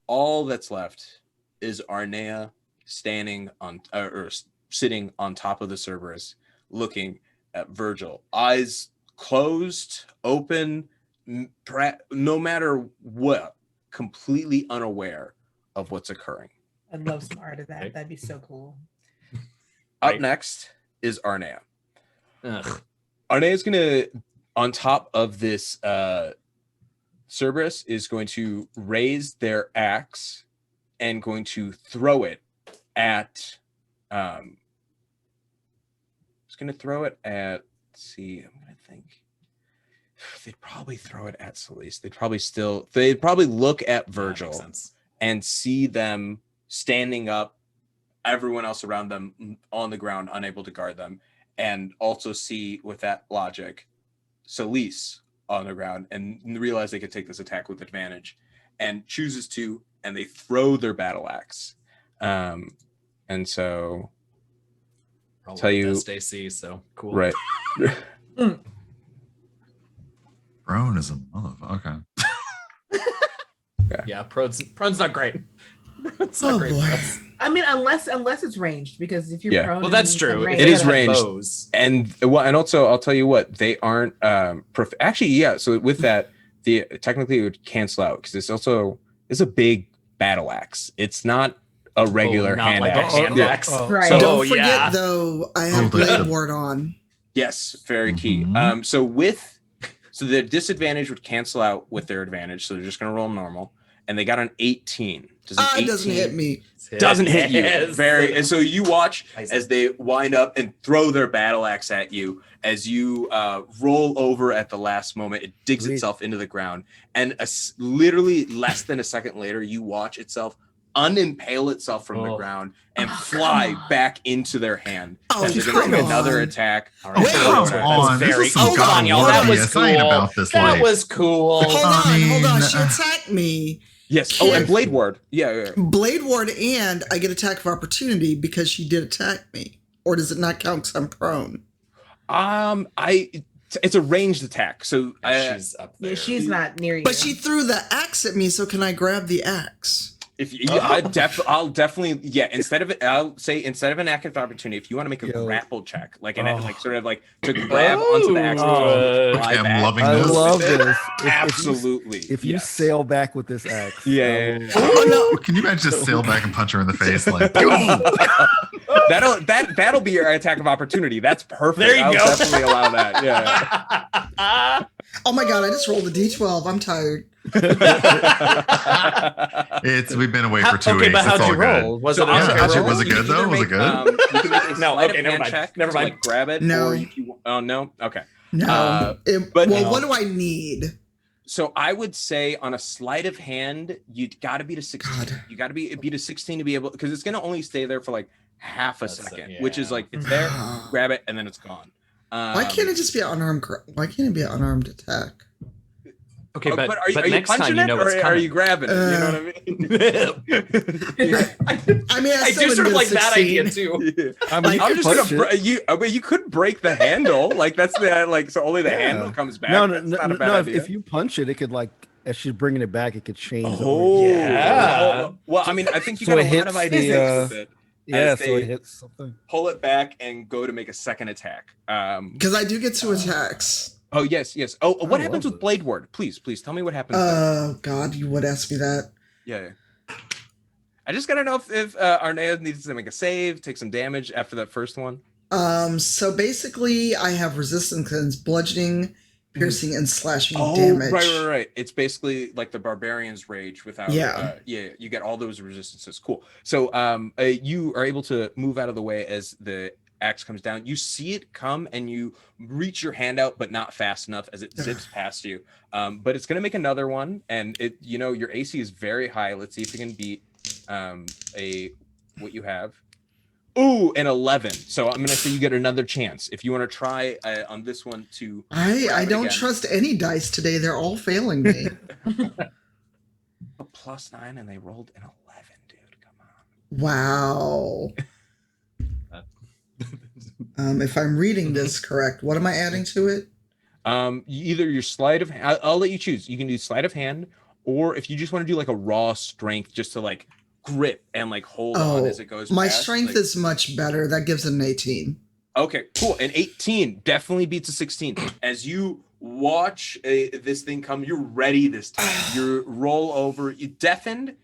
all that's left is Arnea standing on or sitting on top of the Cerberus, looking at Virgil, eyes closed, open, no matter what, completely unaware of what's occurring. I'd love some art of that. That'd be so cool. Up next is Arnea. Ugh. Arnea is going to, on top of this Cerberus, is going to raise their axe and going to throw it at. It's going to throw it at. Let's see, I'm going to think. They'd probably throw it at Selise. They'd probably look at Virgil and see them standing up, everyone else around them on the ground, unable to guard them, and also see, with that logic, Selise on the ground and realize they could take this attack with advantage, and chooses to, and they throw their battle axe. And so, I'll tell you, AC, so cool. Right. Prone is a motherfucker. Yeah, prone's not great. Prone's not Oh great boy. for us. I mean, unless it's ranged, because if you're Yeah. prone, Well, that's and true. ranged, It is Have ranged. bows. And also, I'll tell you what, they aren't actually, yeah. So with that, technically it would cancel out because it's a big battle axe. It's not a regular not hand like axe. a hand Yeah. axe. Right. So- Don't forget yeah. though, I have Oh, that's Blade a- Ward on. Yes, very key. Mhm. So the disadvantage would cancel out with their advantage, so they're just gonna roll normal. And they got an 18. Does an It doesn't 18 hit me. Doesn't hit you. Yes. And so you watch I see. as they wind up and throw their battle axe at you. As you roll over at the last moment, it digs Sweet. itself into the ground, and literally less than a second later, you watch itself unimpale itself from the Oh. ground and Oh, fly come on. back into their hand. Oh, As they're gonna come make another on. attack. All Oh, Wait. come That's on. This very is some cool. God Tanya, of that War was BS. cool. I ain't about this That life. was cool. Hold I on. mean, She attacked me. Yes. Oh, and Blade Ward. Yeah. Blade Ward, and I get attack of opportunity because she did attack me. Or does it not count because I'm prone? It's a ranged attack. So She's up there. Yeah, she's not near you. But she threw the axe at me, so can I grab the axe? if you, I'll definitely instead of an active opportunity, if you want to make a grapple check, like sort of like to grab onto the axe, Oh. fly I'm back. loving I this. love this. Absolutely. If you yes. sail back with this axe. Yeah. Oh, Can you imagine just sail back and punch her in the face like that'll be your attack of opportunity. That's perfect. There you I'll go. definitely allow that. Yeah. no. Oh my god, I just rolled a d12. I'm tired. We've been away for 2 weeks. but how'd It's all you good. roll? Was So it on Yeah, your actually, roll, was it you good, can though? either Was it make, good? you can make a No, sleight okay, of never hand mind. check Never to, mind. like, grab it. No. Or if you, oh no. Okay. No. but well, no. what do I need? So I would say on a sleight of hand, you got to beat a 16. God. You got to beat a 16 to be able, because it's going to only stay there for like half a That's it, second, yeah. which is like it's there, grab it, and then it's gone. Why can't it just be an unarmed? Why can't it be an unarmed attack? Okay, but are you next time punching you it, know what's or are coming. you grabbing it? You know what I mean? I mean, I do sort of like that idea too. I mean, I'm you just punch gonna. it. You could break the handle. Like that's the so only the Yeah. handle comes back. No, That's not a bad no. idea. If you punch it, it could like as she's bringing it back, it could change. the Oh origin. Yeah. Well, I mean, I think you So got it a lot hits of the, ideas with it. Yeah, as so they- it hits something. Pull it back and go to make a second attack. Because I do get 2 attacks. Oh yes. Oh, what I happens love with this. Blade Ward? Please tell me what happens. Oh God, you would ask me that. Yeah. I just gotta know if Arnea needs to make a save, take some damage after that first one. So basically, I have resistance against bludgeoning, piercing, and slashing Oh, damage. right. It's basically like the Barbarian's Rage without. Yeah. You get all those resistances. Cool. So, you are able to move out of the way as the axe comes down. You see it come, and you reach your hand out, but not fast enough as it zips past you. But it's gonna make another one, and your AC is very high. Let's see if you can beat what you have. Ooh, an 11. So I'm gonna say you get another chance if you want to try on this one to. I grab it don't again. trust any dice today. They're all failing me. A +9, and they rolled an 11, dude. Come on. Wow. If I'm reading this correct, what am I adding to it? Either your sleight of hand. I'll let you choose. You can do sleight of hand, or if you just want to do like a raw strength, just to like grip and like hold on as it goes my past. strength Like, is much better. That gives it an 18. okay, cool. An 18 definitely beats a 16. As you watch this thing come, you're ready this time. You roll over. You deafened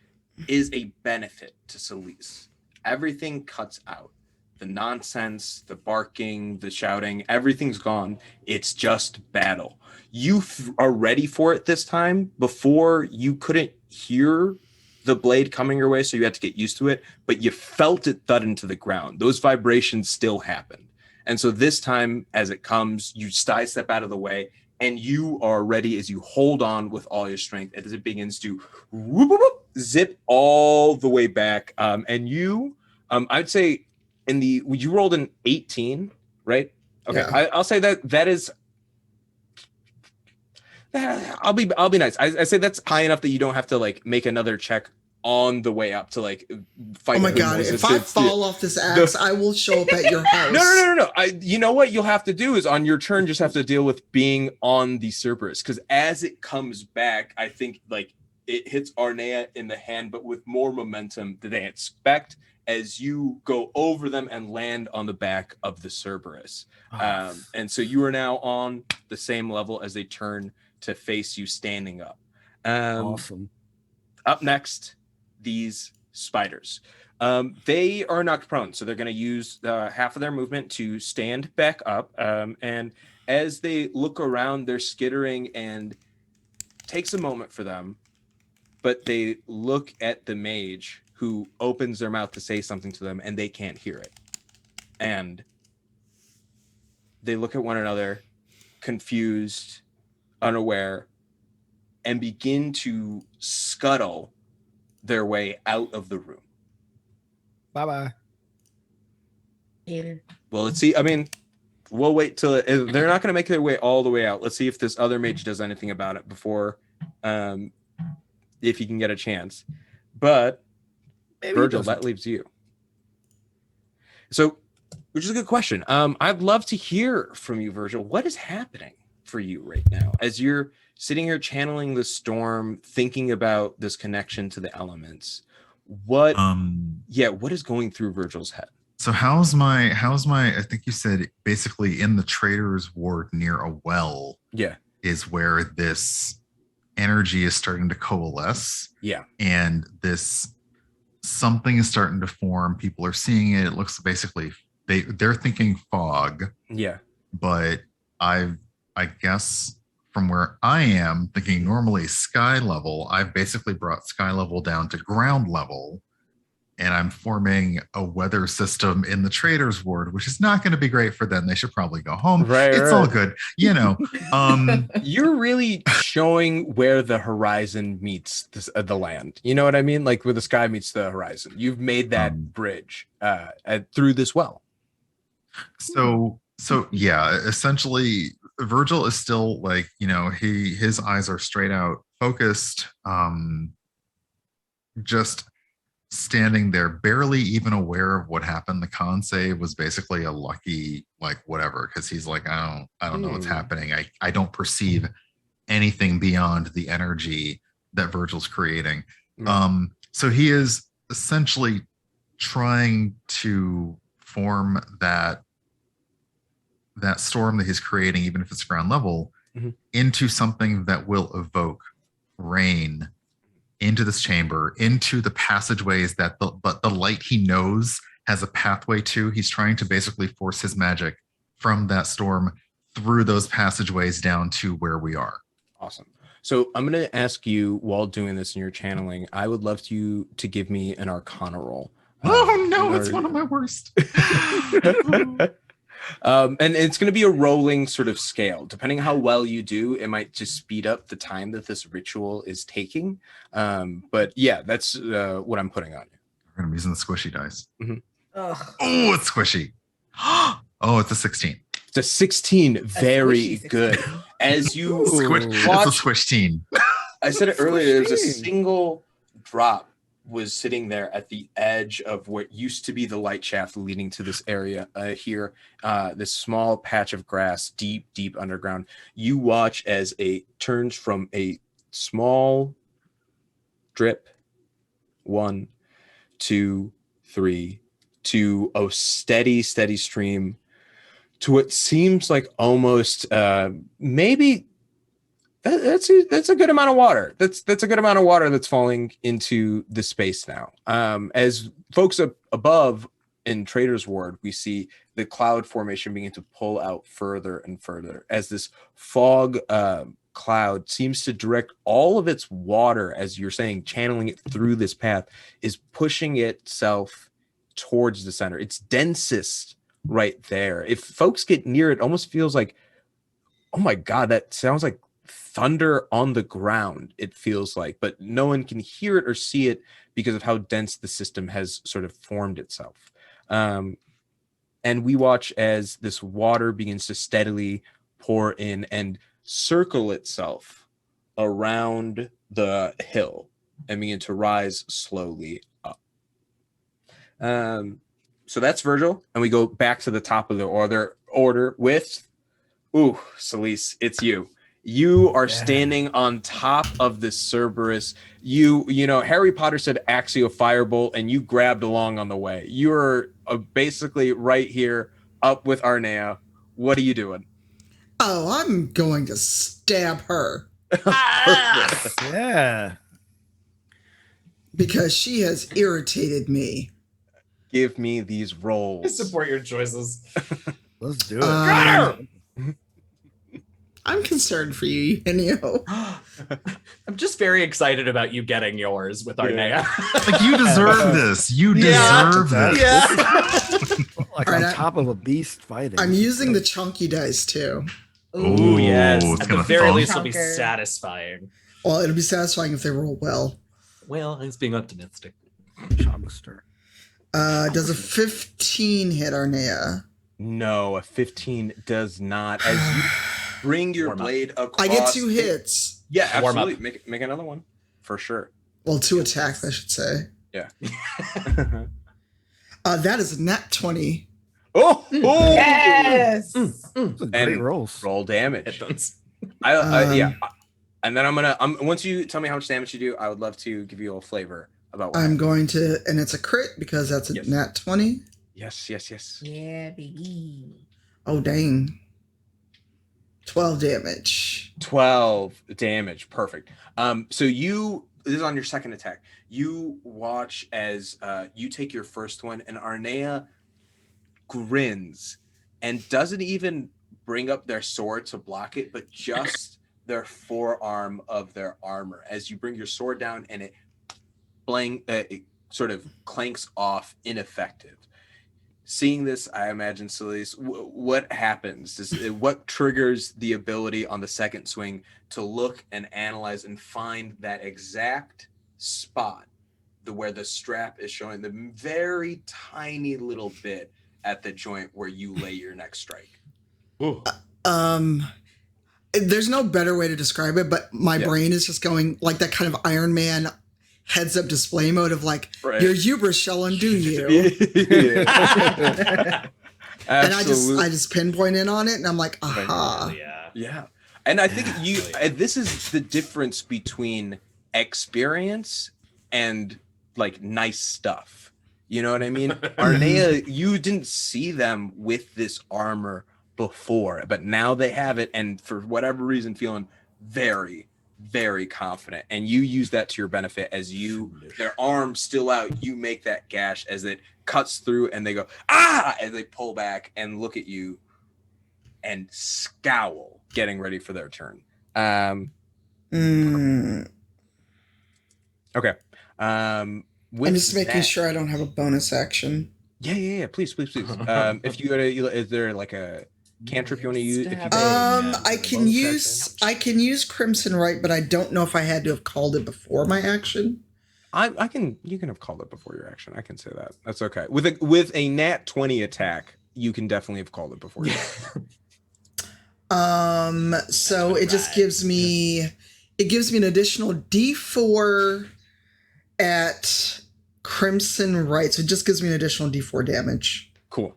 is a benefit to Selise. Everything cuts out. The nonsense, the barking, the shouting, everything's gone. It's just battle. You are ready for it this time. Before, you couldn't hear the blade coming your way, so you had to get used to it, but you felt it thud into the ground. Those vibrations still happened. And so this time, as it comes, you step out of the way, and you are ready as you hold on with all your strength as it begins to whoop, whoop, whoop, zip all the way back. And you, I'd say, you rolled an 18, right? Okay, Yeah. I'll say that is. I'll be nice. I say that's high enough that you don't have to like make another check on the way up to like fight. Oh my god! If I fall off this axe, I will show up at your house. No. You know what you'll have to do is on your turn, just have to deal with being on the Cerberus, because as it comes back, I think like it hits Arnea in the hand, but with more momentum than they expect. As you go over them and land on the back of the Cerberus, and so you are now on the same level as they turn to face you, standing up. Awesome. Up next, these spiders. They are knocked prone, so they're going to use half of their movement to stand back up. And as they look around, they're skittering, and takes a moment for them, but they look at the mage, who opens their mouth to say something to them, and they can't hear it. And they look at one another, confused, unaware, and begin to scuttle their way out of the room. Bye-bye. Later. Well, let's see. I mean, we'll wait till they're not going to make their way all the way out. Let's see if this other mage does anything about it before, if he can get a chance. But Maybe Virgil, that leaves you. So, which is a good question. I'd love to hear from you, Virgil. What is happening for you right now as you're sitting here channeling the storm, thinking about this connection to the elements? What is going through Virgil's head? So how's my I think you said basically in the trader's ward near a well is where this energy is starting to coalesce. Yeah. And this something is starting to form. People are seeing it. It looks basically they're thinking fog. Yeah. But I guess from where I am thinking normally sky level, I've basically brought sky level down to ground level, and I'm forming a weather system in the trader's ward, which is not going to be great for them. They should probably go home. It's all good. You know, you're really showing where the horizon meets the land. You know what I mean? Like where the sky meets the horizon. You've made that bridge through this well. So yeah, essentially Virgil is still like, you know, his eyes are straight out focused, just standing there, barely even aware of what happened. The con save was basically a lucky, like, whatever, because he's like, I don't know what's happening. I don't perceive anything beyond the energy that Virgil's creating. So he is essentially trying to form that storm that he's creating, even if it's ground level, into something that will evoke rain into this chamber, into the passageways that the light he knows has a pathway to. He's trying to basically force his magic from that storm through those passageways down to where we are. Awesome. So I'm going to ask you, while doing this in your channeling, I would love you to give me an Arcana roll. Oh no, it's one of my worst. And it's going to be a rolling sort of scale. Depending how well you do, it might just speed up the time that this ritual is taking. But yeah, that's what I'm putting on you. I'm using the squishy dice. Oh, it's squishy. Oh, it's a 16. It's a 16. Very good. As you watch, it's a squish teen. I said it earlier, there's a single drop was sitting there at the edge of what used to be the light shaft leading to this area here, this small patch of grass, deep underground. You watch as it turns from a small drip, one, 2, 3, to a steady stream to what seems like almost maybe that's a good amount of water. That's a good amount of water that's falling into the space now. As folks up above in Trader's Ward, we see the cloud formation begin to pull out further and further as this fog cloud seems to direct all of its water, as you're saying, channeling it through this path, is pushing itself towards the center. It's densest right there. If folks get near it, almost feels like, oh my God, that sounds like thunder on the ground, it feels like, but no one can hear it or see it because of how dense the system has sort of formed itself. And we watch as this water begins to steadily pour in and circle itself around the hill and begin to rise slowly up. So that's Virgil, and we go back to the top of the order with, Selise, it's you. You are standing on top of this Cerberus. You know, Harry Potter said Axio Firebolt, and you grabbed along on the way. You're basically right here up with Arnea. What are you doing? Oh, I'm going to stab her. Yeah. Because she has irritated me. Give me these rolls. I support your choices. Let's do it. I'm concerned for you, Eugenio. I'm just very excited about you getting yours with Arnea. Like, you deserve this. You deserve this. Yeah. Like All right, on top of a beast fighting. I'm using the chunky dice too. Ooh, yes. it's At the gonna very thump. least, it'll be Chunker. satisfying. Well, it'll be satisfying if they roll well. Well, I was being optimistic. Chomster. Does a 15 hit Arnea? No, a 15 does not. As you bring your Warm up. blade across. I get 2 hits. Yeah, Warm up. absolutely. Make another one for sure. Well, 2 attacks, I should say. Yeah. That is a nat 20. Oh, Yes. Those are great And rolls. roll damage. Headphones. Yeah. And then I'm gonna once you tell me how much damage you do, I would love to give you a flavor about what I'm happened. going to, and it's a crit because that's a Yes. nat 20. Yes. Yeah, baby. Oh, dang. 12 damage. 12 damage. Perfect. So this is on your second attack. You watch as you take your first one, and Arnea grins and doesn't even bring up their sword to block it, but just their forearm of their armor as you bring your sword down, and it it sort of clanks off ineffective. Seeing this, I imagine, Selise, what happens? What triggers the ability on the second swing to look and analyze and find that exact spot where the strap is showing the very tiny little bit at the joint where you lay your next strike? Ooh. There's no better way to describe it, but my brain is just going like that kind of Iron Man heads up display mode of like, Right. your hubris shall undo you. And I just pinpoint in on it, and I'm like, aha. Yeah. Yeah. And I think this is the difference between experience and like nice stuff. You know what I mean? Arnea, you didn't see them with this armor before, but now they have it, and for whatever reason feeling very, very confident. And you use that to your benefit as their arms still out, you make that gash as it cuts through, and they go, ah, as they pull back and look at you and scowl, getting ready for their turn. Okay. I'm just making sure I don't have a bonus action. Yeah. Please. If you go to, is there like a cantrip you want to use? If you I can use Crimson Right, but I don't know if I had to have called it before my action. you can have called it before your action. I can say that. That's okay. With a nat 20 attack, you can definitely have called it before your action. So it just gives me an additional D4 at Crimson Right. So it just gives me an additional D4 damage. Cool.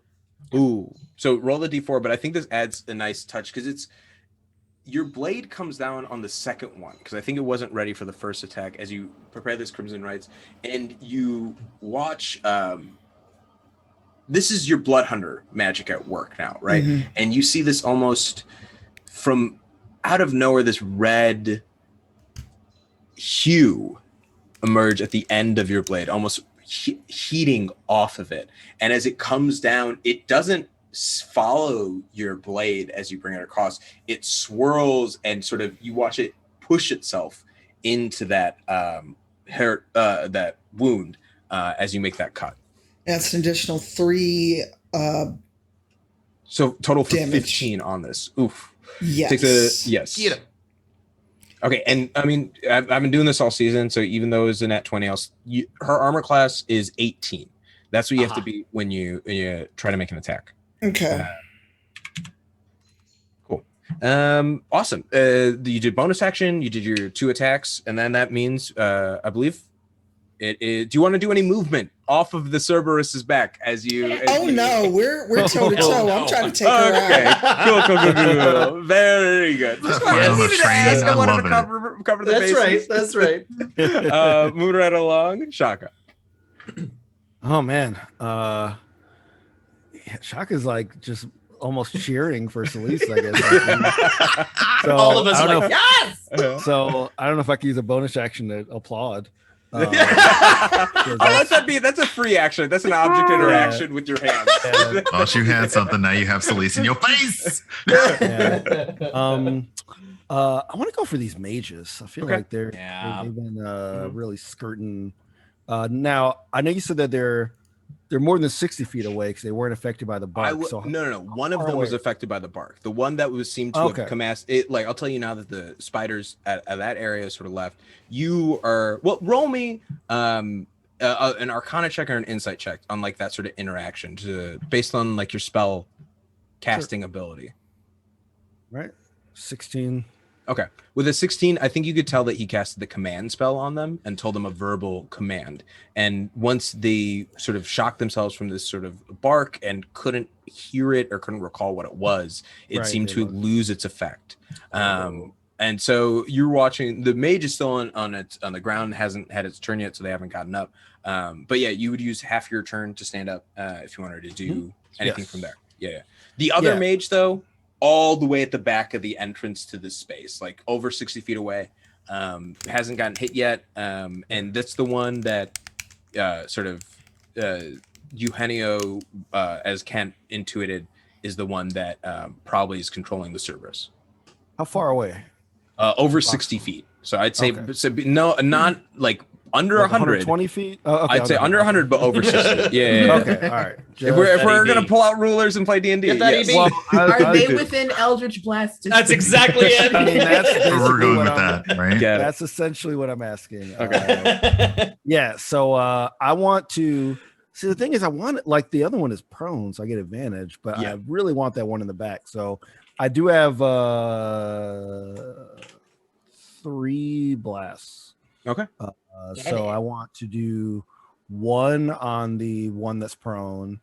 Ooh. So roll the D4, but I think this adds a nice touch because your blade comes down on the second one because I think it wasn't ready for the first attack as you prepare this Crimson Rites, and you watch. This is your Blood Hunter magic at work now, right? Mhm. And you see this almost from out of nowhere, this red hue emerge at the end of your blade, almost heating off of it. And as it comes down, it doesn't follow your blade as you bring it across. It swirls and sort of you watch it push itself into that that wound as you make that cut. That's an additional 3. So total for damage. 15 on this. Oof. Yes. Yes. Get him. Okay, and I mean, I've been doing this all season, so even though it was a nat 20, her armor class is 18. That's what you have to be when you try to make an attack. Okay. Cool. Awesome. You did bonus action, you did your 2 attacks, and then that means, I believe, do you want to do any movement off of the Cerberus's back as you? No, we're toe to toe. I'm trying to take her out. Cool. Very good. That's fine on the train. I love it. Cover the That's bases. right. That's right. Moving right along, Shaka. Oh man, Shaka's like just almost cheering for Selise, I guess. So All of us I are don't like, know yes. So I don't know if I can use a bonus action to applaud. I'll let that be. That's a free action. That's an object interaction with your hands. Thought you had something. Now you have Selise in your face. I want to go for these mages. I feel like they've been really skirting. Now I know you said that they're more than 60 feet away because they weren't affected by the bark. No. One of them was affected by the bark. The one that seemed to have commenced it. Like I'll tell you now that the spiders at that area sort of left. You are roll me an Arcana check or an Insight check on like that sort of interaction based on like your spell casting ability. Right, 16. Okay. With a 16, I think you could tell that he casted the command spell on them and told them a verbal command. And once they sort of shocked themselves from this sort of bark and couldn't hear it or couldn't recall what it was, it seemed to lose its effect. And so you're watching, the mage is still on the ground, hasn't had its turn yet, so they haven't gotten up. But yeah, you would use half your turn to stand up if you wanted to do anything from there. Yeah. The other mage, though, all the way at the back of the entrance to this space, like over 60 feet away, hasn't gotten hit yet. And that's the one that Eugenio, as Kent intuited, is the one that probably is controlling the Cerberus. How far away? Over 60 feet. So I'd say, not like under 100. 120 feet? I'd say under 100, but over 60. Yeah. Okay, all right. If we're going to pull out rulers and play D&D, yes. Well, are they within Eldritch Blast? That's exactly it. I mean, that's We're going with that, right? That's essentially what I'm asking. Okay. So I want to see. The thing is, I want like the other one is prone, so I get advantage, but I really want that one in the back. So I do have 3 blasts. Okay. So I want to do 1 on the one that's prone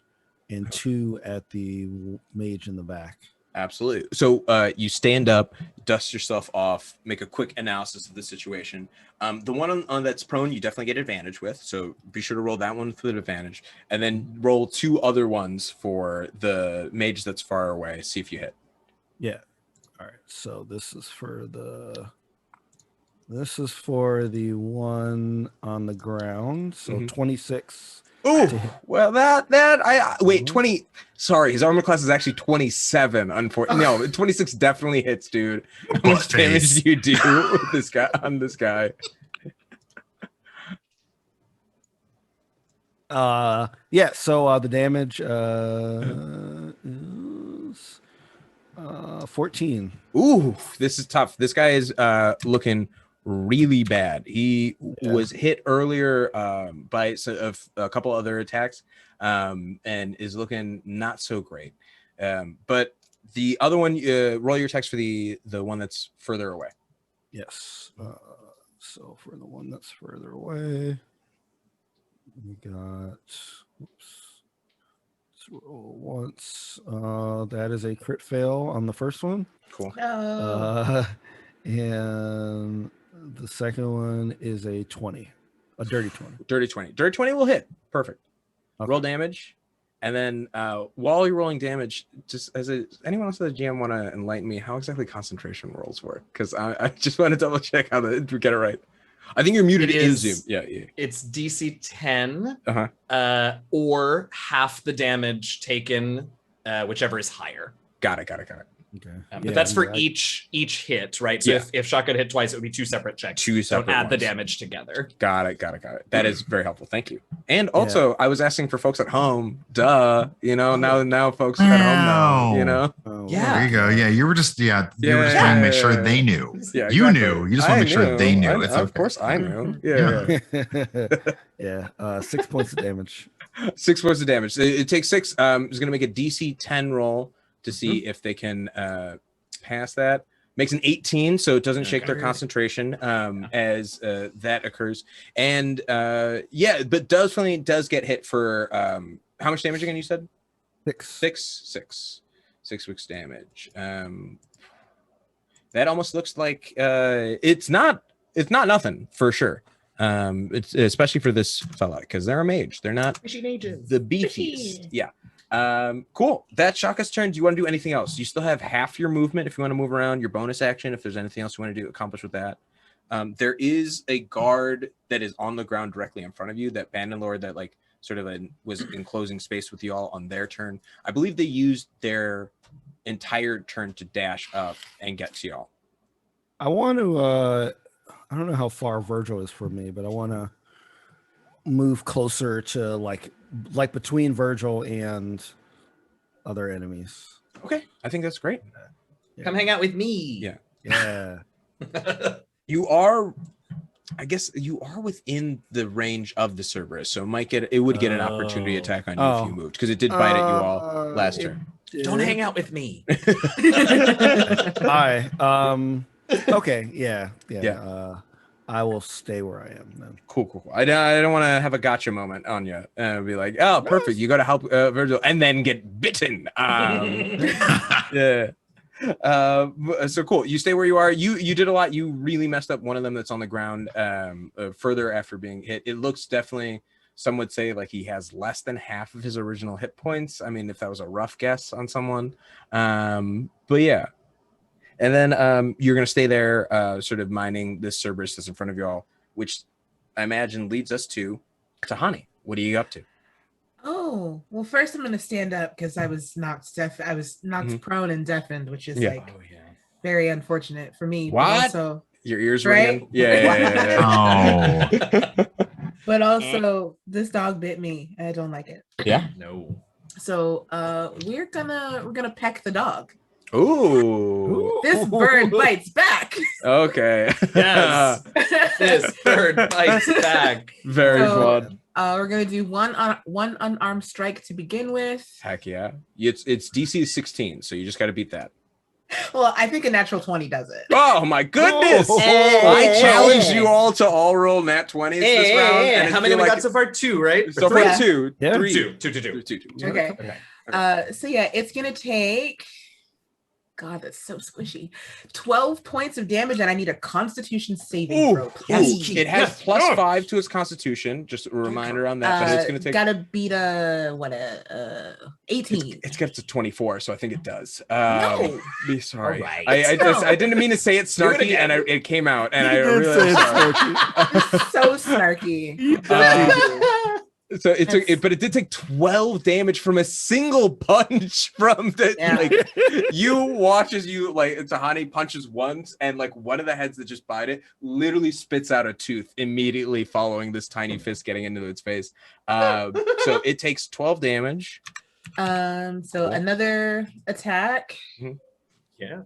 and 2 at the mage in the back. Absolutely. So you stand up, dust yourself off, make a quick analysis of the situation. The one on that's prone, you definitely get advantage with. So be sure to roll that one with advantage, and then roll 2 other ones for the mage that's far away. See if you hit. Yeah. All right. So this is for the one on the ground. So 26. Oh, well, I wait, 20. Sorry, his armor class is actually 27. Unfortunately, no, 26 definitely hits, dude. How much damage do you do with this guy on this guy? So the damage is 14. Ooh, this is tough. This guy is looking really bad. He was hit earlier by a couple other attacks and is looking not so great. But the other one, roll your attacks for the one that's further away. Yes. So for the one that's further away, we got once. That is a crit fail on the first one. Cool. No. And the second one is a 20, a dirty 20. Dirty 20. Dirty 20 will hit. Perfect. Okay. Roll damage. And then while you're rolling damage, just anyone else at the GM want to enlighten me how exactly concentration rolls work? Because I just want to double check how to get it right. I think you're muted in Zoom. Yeah. It's DC 10 Uh-huh. Or half the damage taken, whichever is higher. Got it. Okay. But that's for each hit, right? So if shotgun hit twice, it would be 2 separate checks. Don't add the damage together. Got it. That is very helpful. Thank you. And also, I was asking for folks at home. Duh. Now folks at home know. There you go. Yeah, you were just trying to make sure they knew. Yeah, you knew. You just want to make sure they knew. It's of course, I knew. Yeah. 6 points of damage. 6 points of damage. It takes 6. It's going to make a DC 10 roll to see if they can pass that. Makes an 18, so it doesn't shake their concentration as that occurs. And but does get hit for how much damage again? You said 6 weeks damage. That almost looks like it's not nothing for sure. It's especially for this fella because they're a mage. They're not the beefiest. Yeah. Cool. That's Shaka's turn. Do you want to do anything else? You still have half your movement if you want to move around, your bonus action if there's anything else you want to accomplish with that. There is a guard that is on the ground directly in front of you, that Bandalore that was enclosing space with you all on their turn. I believe they used their entire turn to dash up and get to y'all. I want to I don't know how far Virgil is from me, but I want to move closer to like between Virgil and other enemies. Okay, I think that's great. Yeah. Come hang out with me. Yeah. You are within the range of the Cerberus, so it would get an opportunity attack on you if you moved, because it did bite at you all last turn. Don't hang out with me. Hi. Okay. Yeah. I will stay where I am then. Cool. I don't want to have a gotcha moment on you and be like, oh, perfect. You got to help Virgil and then get bitten. Yeah. So cool. You stay where you are. You did a lot. You really messed up one of them that's on the ground further after being hit. It looks definitely, some would say, like he has less than half of his original hit points. I mean, if that was a rough guess on someone. But yeah. And then you're going to stay there sort of mining this Cerberus that's in front of you all, which I imagine leads us to Tahani. What are you up to? Oh, well, first I'm going to stand up because I was knocked prone and deafened, which is very unfortunate for me. What? Also, your ears right? ringing? Yeah. Oh. But also, this dog bit me. I don't like it. Yeah. No. So we're gonna peck the dog. Ooh. This bird bites back. Okay. Yes. This bird bites back. Very fun. We're gonna do one unarmed strike to begin with. Heck yeah. It's DC 16, so you just got to beat that. Well, I think a natural 20 does it. Oh my goodness! I challenged you all to all roll nat 20s this round. And how many we got so far? 2, right? So far, 2. Yeah. 3. 2. Okay. So yeah, it's gonna take. God, that's so squishy. 12 points of damage, and I need a Constitution saving throw. Yes. It has +5 to its Constitution. Just a reminder on that. But it's going to take. Gotta beat 18. It's got to 24, so I think it does. No. Be sorry. Right. I didn't mean to say it snarky, and it came out, and I really So snarky. So it took it, but it did take 12 damage from a single punch from the you watch as Tahani punches once, and like one of the heads that just bite it literally spits out a tooth immediately following this tiny fist getting into its face. So it takes 12 damage. So another attack. Yeah.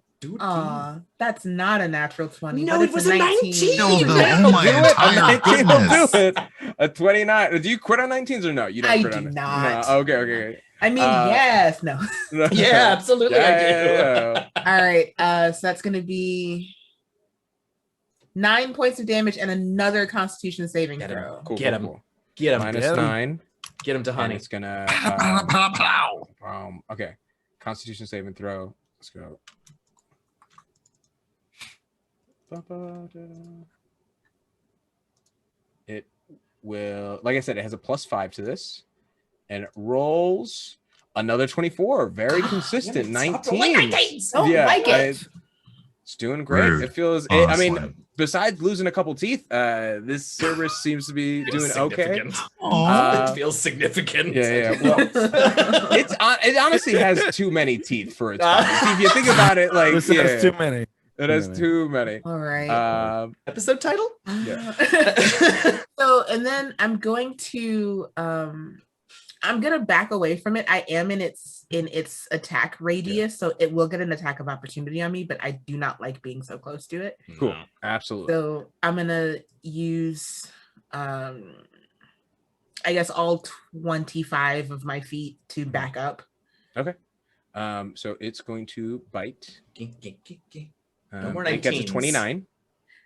That's not a natural 20. No, it was a 19. Oh my entire goodness. A 29. Do you quit on 19s or no? You don't quit on it. Not. No. Okay. I mean, yes, no. Yeah, absolutely. I do. Yeah. All right. So that's going to be 9 points of damage and another Constitution saving throw. Cool. Get him. -9. Get him to And honey. it's gonna. Okay. Constitution saving throw. Let's go. It will, like I said, it has a +5 to this, and it rolls another 24. Very consistent. 19. Don't like it. It's doing great. Rude, It feels. I mean, besides losing a couple teeth, this Cerberus seems to be doing okay. It feels significant. Yeah. Well, it honestly has too many teeth for its size. If you think about it, like This has too many. It has too many. All right. Episode title? Yeah. So, and then I'm going to back away from it. I am in its attack radius, so it will get an attack of opportunity on me, but I do not like being so close to it. Cool. Absolutely. So I'm gonna use I guess all 25 of my feet to back up. Okay. So it's going to bite. No more It gets a 19s. 29.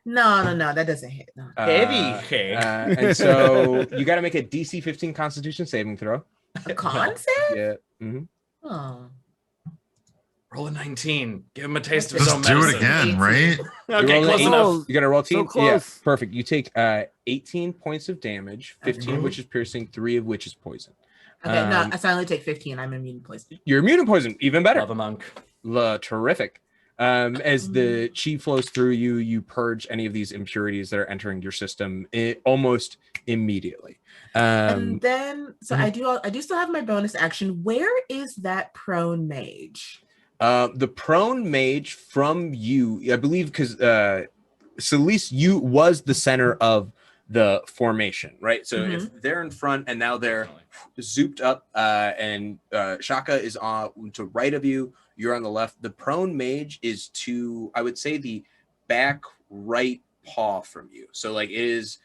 No, that doesn't hit. No. Heavy. And so you got to make a DC 15 Constitution saving throw. A con save? Yeah. Mm-hmm. Oh. Roll a 19. Give him a taste of Just his own do medicine. it again, right? Okay, close enough. You got to roll team. So close. Yeah, perfect. You take 18 points of damage, 15 of which is piercing, 3 of which is poison. Okay, no, I only take 15. I'm immune to poison. You're immune to poison, even better. Love a monk. Terrific. As the chi flows through you, you purge any of these impurities that are entering your system almost immediately. And then, so I do still have my bonus action. Where is that prone mage? The prone mage from you, I believe, because Selise, you was the center of the formation, right? So if they're in front and now they're zooped up, and Shaka is to right of you, you're on the left. The prone mage is to, I would say, the back right paw from you. So like it is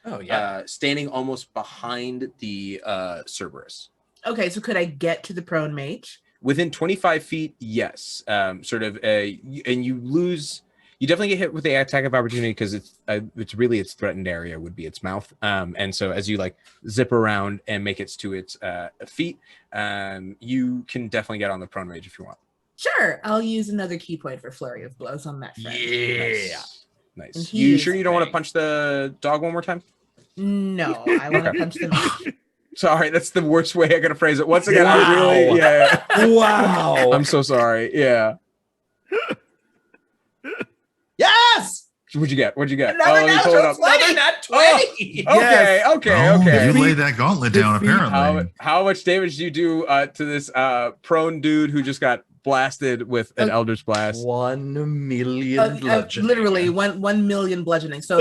standing almost behind the Cerberus. Okay, so could I get to the prone mage? Within 25 feet, yes. And you lose. You definitely get hit with the attack of opportunity because it's really its threatened area would be its mouth. And so as you like zip around and make it to its feet, you can definitely get on the prone mage if you want. Sure, I'll use another key point for flurry of blows on that friend. Yeah. Nice. You sure you don't want to punch the dog one more time? No, I want to punch the mage. Sorry, that's the worst way I could phrase it. Once again, Wow. I'm so sorry. Yeah. Yes. What'd you get? Another let me pull it up. Another nat 20. Okay. You laid that gauntlet down, apparently. How much damage do you do to this prone dude who just got blasted with an Eldritch Blast? 1 million bludgeoning. Literally 1 million bludgeoning. So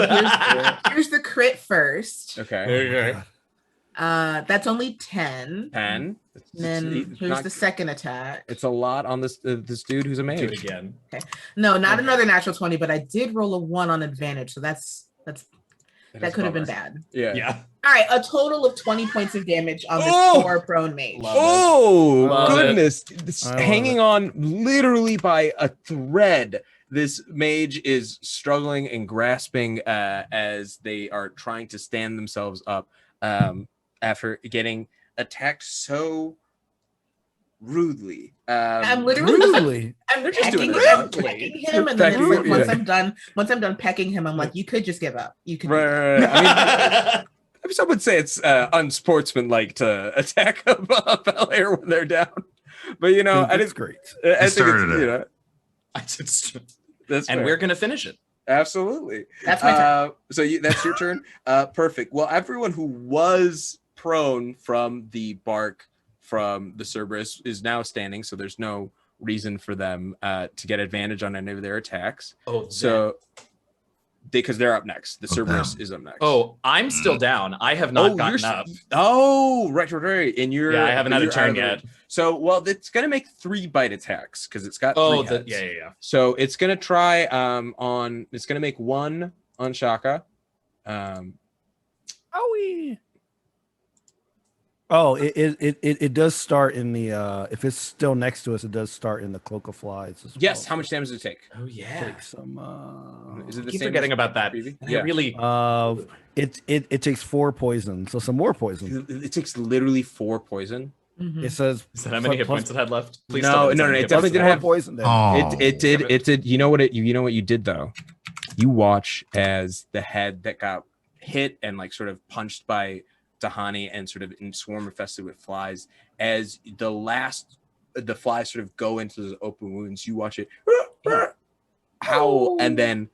here's the crit first. Okay. That's only 10. 10. And then here's the second attack. It's a lot on this dude who's a mage. Do it again. Okay. No, not another natural 20, but I did roll a 1 on advantage, so that could have been bad. Yeah. All right, a total of 20 points of damage on this poor prone mage. Oh goodness! Hanging on literally by a thread. This mage is struggling and grasping as they are trying to stand themselves up after getting attacked so rudely. I'm literally pecking him, and then it's like, once I'm done pecking him, I'm like, you could just give up. You could. Right. I mean, some would say it's unsportsmanlake to attack a player when they're down, but it's great. I started it. And fair. we're gonna finish it. Absolutely. That's my turn. So that's your turn. Perfect. Well, everyone who was prone from the bark from the Cerberus is now standing, so there's no reason for them to get advantage on any of their attacks. Because they're up next. The Cerberus is up next. Oh, I'm still down. I have not gotten up. Oh, right. And I haven't had a turn yet. So, it's gonna make 3 bite attacks because it's got 3 heads. Yeah. So it's gonna try it's gonna make 1 on Shaka. Oh, it does start in the if it's still next to us, it does start in the cloak of flies as Yes. well. How much damage does it take? Oh yeah. Take some Is it the Keep same? forgetting as about that. preview? And Yeah. I really. it takes 4 poison, so some more poison. It takes literally 4 poison. Mhm. It says Is that how many hit plus- points it had left? No, tell me it's no, how no, many it hit definitely points didn't had. have poison damage. Oh, It did. You know what you did though? You watch as the head that got hit and like sort of punched by Tahani and sort of in swarm infested with flies, as the flies sort of go into those open wounds, you watch it howl, and then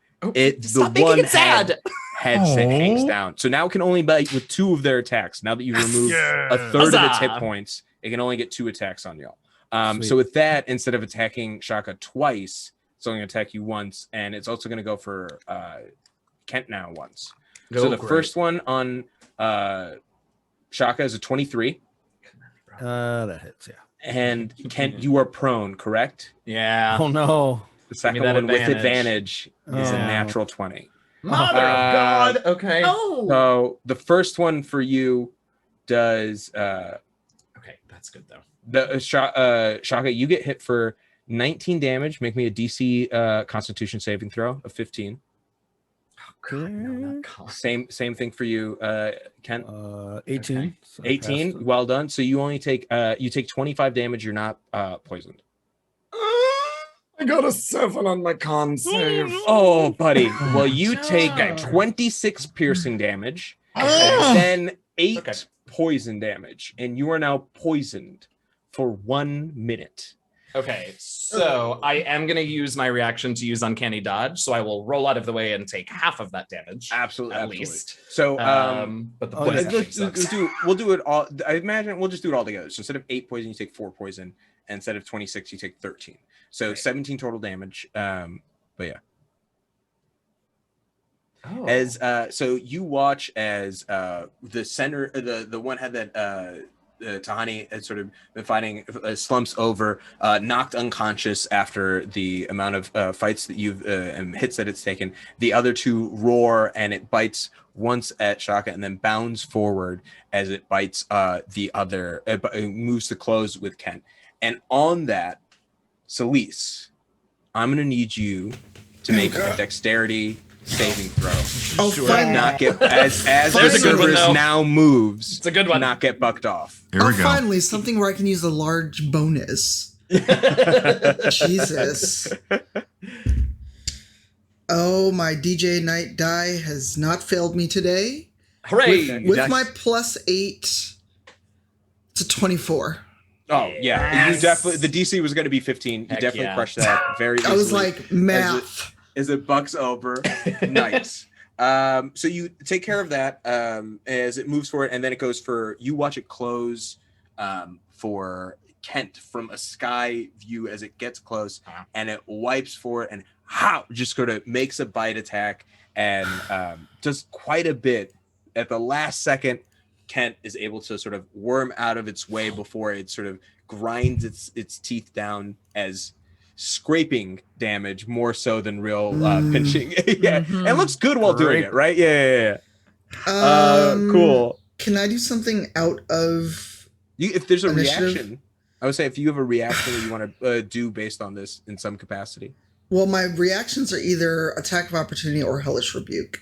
Stop making it sad. head hangs down. So now it can only bite with 2 of their attacks. Now that you've removed a third of its hit Huzzah. points, it can only get 2 attacks on y'all. Sweet. So with that, instead of attacking Shaka twice, it's only going to attack you once, and it's also going to go for Kent now once. So the first one on Shaka is a 23. That hits, yeah. And Kent, you are prone, correct? Yeah. Oh no. The second that one with advantage. advantage is a Oh. natural 20. Mother of God. Okay. Oh, So the first one for you does Okay, that's good though. Shaka, you get hit for 19 damage. Make me a DC Constitution saving throw of 15. No, not con. Same thing for you, Kent. 18. Okay. So I 18. passed it. Well done. So you only take 25 damage. You're not poisoned. I got a 7 on my con save. Oh, buddy. Well, you take No. 26 piercing damage, Ah. and then 8 Okay. poison damage, and you are now poisoned for 1 minute. Okay, so I am going to use my reaction to use Uncanny Dodge, so I will roll out of the way and take half of that damage. Absolutely, At least. So, But the oh, poison yeah. sucks. we'll do it all. I imagine we'll just do it all together. So instead of 8 poison, you take 4 poison, and instead of 26, you take 13. So Right. 17 total damage. But yeah. Oh. As so you watch as the center, the one head that Tahani has sort of been fighting slumps over, knocked unconscious after the amount of fights that you've and hits that it's taken. The other 2 roar, and it bites once at Shaka and then bounds forward as it bites the other. It moves to close with Kent. And on that, Selise, I'm gonna need you to make a dexterity saving throw. Oh, To fine. not get as There's the a good one, Cerberus though. now moves. It's a good to one. not get bucked off. Here Oh, we go. finally, something where I can use a large bonus. Jesus. Oh, my DJ Night die has not failed me today. Hooray! With my +8, it's a 24. Oh yeah, Yes. you definitely. The DC was going to be 15. You Heck definitely yeah. crushed that very easily. I was like, math. as it bucks over. Nice. So you take care of that as it moves forward, and then it goes for you. Watch it close for Kent from a sky view as it gets close, and it wipes for it, and just sort of makes a bite attack, and does quite a bit at the last second. Kent is able to sort of worm out of its way before it sort of grinds its teeth down as scraping damage more so than real pinching. Yeah, and it looks good while doing it, right? Yeah. Cool. Can I do something out of If there's a initiative? reaction, I would say if you have a reaction that you want to do based on this in some capacity. Well, my reactions are either attack of opportunity or hellish rebuke.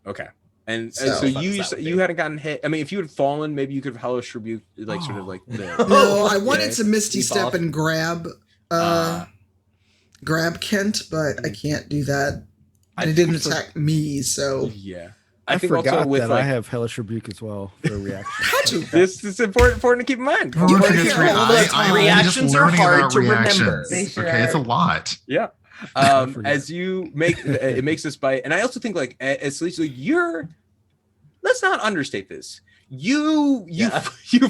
Okay. And So- so Fun as you that would you be. hadn't gotten hit. I mean, if you had fallen, maybe you could have hellish rebuke, like sort of like the. No, I wanted Yeah. to misty Keep step off. and grab Kent, but I can't do that. And it didn't attack me, so Yeah, I think forgot also with that like I have hellish rebuke as well for a reaction. Got you. this is important to keep in mind. Everyone You forgets hear all the time. Reactions are hard to remember. They sure Okay, it's a are. lot. Yeah. forget. As you make it makes this bite, and I also think like as Lisa, let's not understate this. You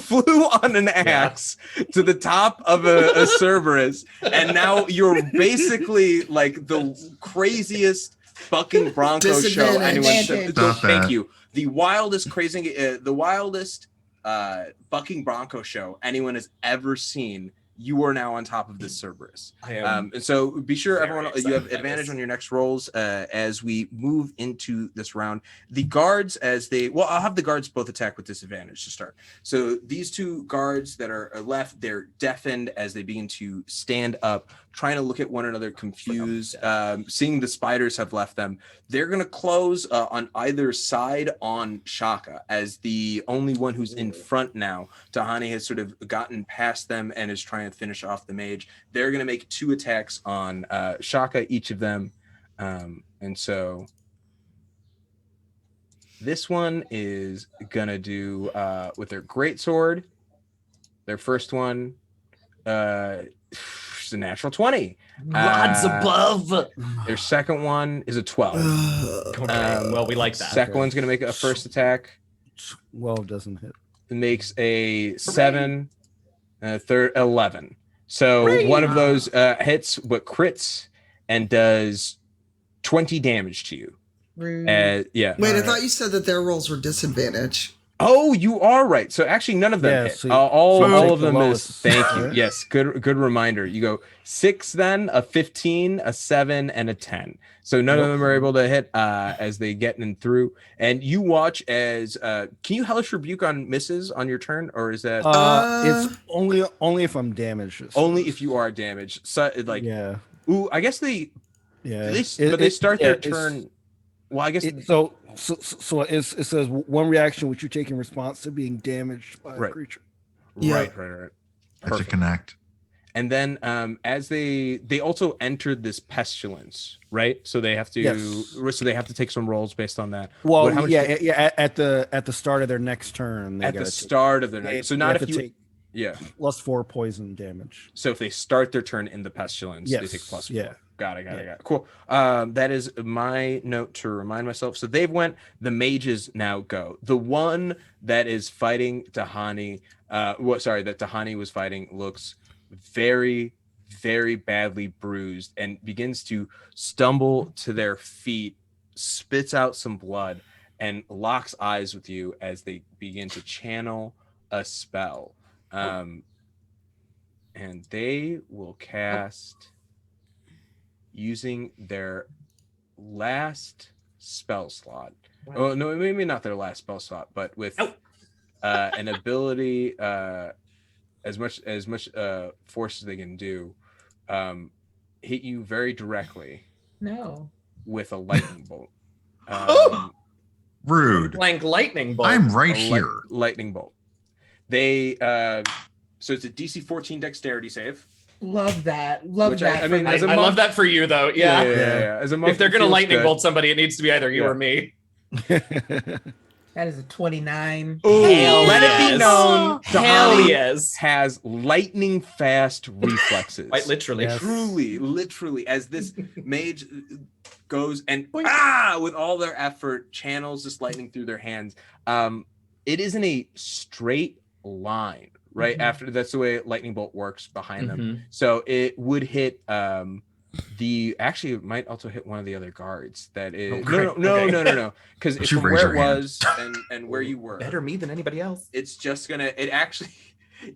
flew on an axe to the top of a Cerberus, and now you're basically like the craziest fucking Bronco show Disadvantage. anyone. Stop Thank that. you. The wildest bucking Bronco show anyone has ever seen you are now on top of this Cerberus. I am And so be sure very everyone, you excited have by advantage this. on your next rolls as we move into this round. The guards, I'll have the guards both attack with disadvantage to start. So these two guards that are left, they're deafened as they begin to stand up, trying to look at one another confused, seeing the spiders have left them. They're going to close on either side on Shaka as the only one who's in front now. Tahani has sort of gotten past them and is trying to finish off the mage. They're going to make 2 attacks on Shaka, each of them. And so this one is going to do with their greatsword. Their first one, it's a natural 20. Odds above. Their second one is a 12. Okay, well, we like that. Second one's going to make a first attack. 12 doesn't hit. It makes a 7, third 11. So Hooray! one of those hits but crits and does 20 damage to you. Yeah. Wait, I thought you said that their rolls were disadvantage. Oh, you are right. So actually, none of them Yeah, hit. so all take of the them is. lowest. Thank you. Right. Yes, good reminder. You go 6, then a 15, a 7, and a 10. So none of them are able to hit as they get in through. And you watch as can you hellish rebuke on misses on your turn, or is that It's only if I'm damaged. only if you are damaged? So like, Yeah. ooh, I guess they Yeah. but they start their it's- turn. Well, I guess So it says one reaction which you take in response to being damaged by a Right. creature. Yeah. right. That you Perfect. connect. And then as they also entered this pestilence, right? So they have to Yes. so they have to take some rolls based on that. Well, How much at the start of their next turn, they at the gotta start of their take, night. So they not have if to you take +4 poison damage. So if they start their turn in the pestilence, they Yes. take +4. Yeah. Got it. Cool. That is my note to remind myself. So they've went. The mages now go. The one that is fighting Tahani, that Tahani was fighting, looks very, very badly bruised and begins to stumble to their feet, spits out some blood, and locks eyes with you as they begin to channel a spell. And they will cast using their last spell slot. Oh no, maybe not their last spell slot, but with an ability as much force as they can do, hit you very directly No. with a lightning bolt. Rude. Blank lightning bolt. I'm right here. Lightning bolt. They so it's a DC 14 dexterity save. Love that. Love Which that. I mean, I as a love monk- that for you, though. Yeah. As a monk, If they're it gonna feels lightning good. bolt somebody, it needs to be either you Yeah. or me. That is a 29. Ooh, Hell let it yes. be known, Hell Tahani yes. has lightning fast reflexes. Quite literally. Yes. Truly, literally, as this mage goes and with all their effort channels this lightning through their hands. It isn't a straight line, right? Mhm. After that's the way lightning bolt works behind them. Mhm. So it would hit it might also hit one of the other guards. That is Oh, great. no, Okay. because But you from raise where it your hand. was and where you were, Better me than anybody else. it's just gonna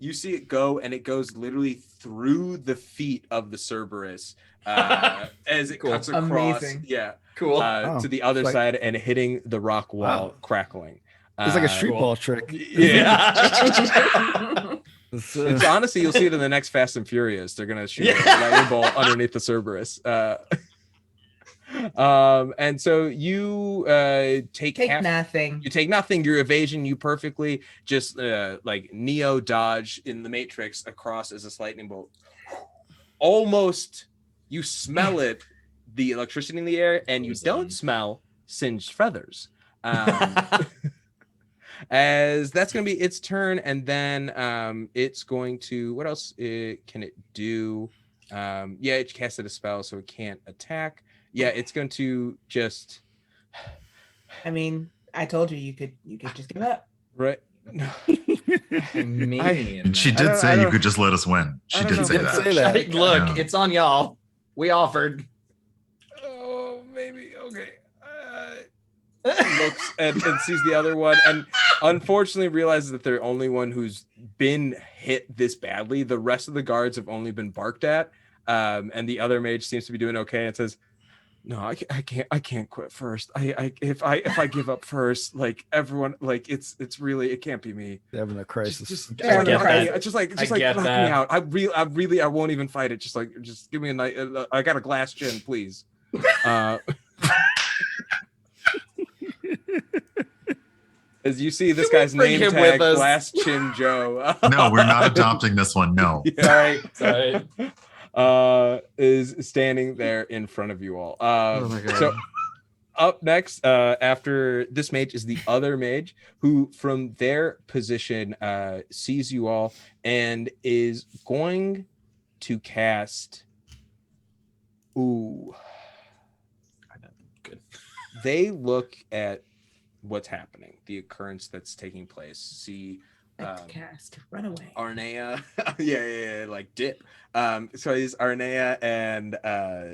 you see it go, and it goes literally through the feet of the Cerberus as it Cool. cuts across Amazing. Cool. Wow. to the other It's like- side and hitting the rock wall, Wow. crackling. It's like a street Cool. ball trick. yeah. It's honestly, you'll see it in the next Fast and Furious. They're gonna shoot Yeah. a lightning bolt underneath the Cerberus. And so you take Take half. nothing. You take nothing. Your evasion, you perfectly just like Neo dodge in the Matrix across as a lightning bolt. Almost, you smell it, the electricity in the air, and you don't smell singed feathers. As that's going to be its turn, and then it's going to, what else can it do? It casted a spell, so it can't attack. Yeah, it's going to just I mean, I told you could just give up. right. No. Mean. And she I did don't say you know. could just let us win. She I don't did know. say Did that. say that. Look, Yeah. it's on y'all. We offered. Oh, maybe okay. Looks and sees the other one, and unfortunately realizes that they're the only one who's been hit this badly. The rest of the guards have only been barked at, and the other mage seems to be doing okay. And says, "No, I can't quit first. If I give up first, like everyone, like it's really it can't be me. They're having a crisis. Just I get that. just like I get knock that. me out. I won't even fight it. Just give me a night. I got a glass gin, please." As you see, this guy's bring name him tag, with us? Glass Chin Joe. No, we're not adopting this one. No. Sorry. Is standing there in front of you all. Oh my God. So up next, after this mage, is the other mage who, from their position, sees you all and is going to cast. Ooh. Good. They look at what's happening, the occurrence that's taking place. See, Cast, run away. Arnea, yeah, like dip. So it's Arnea and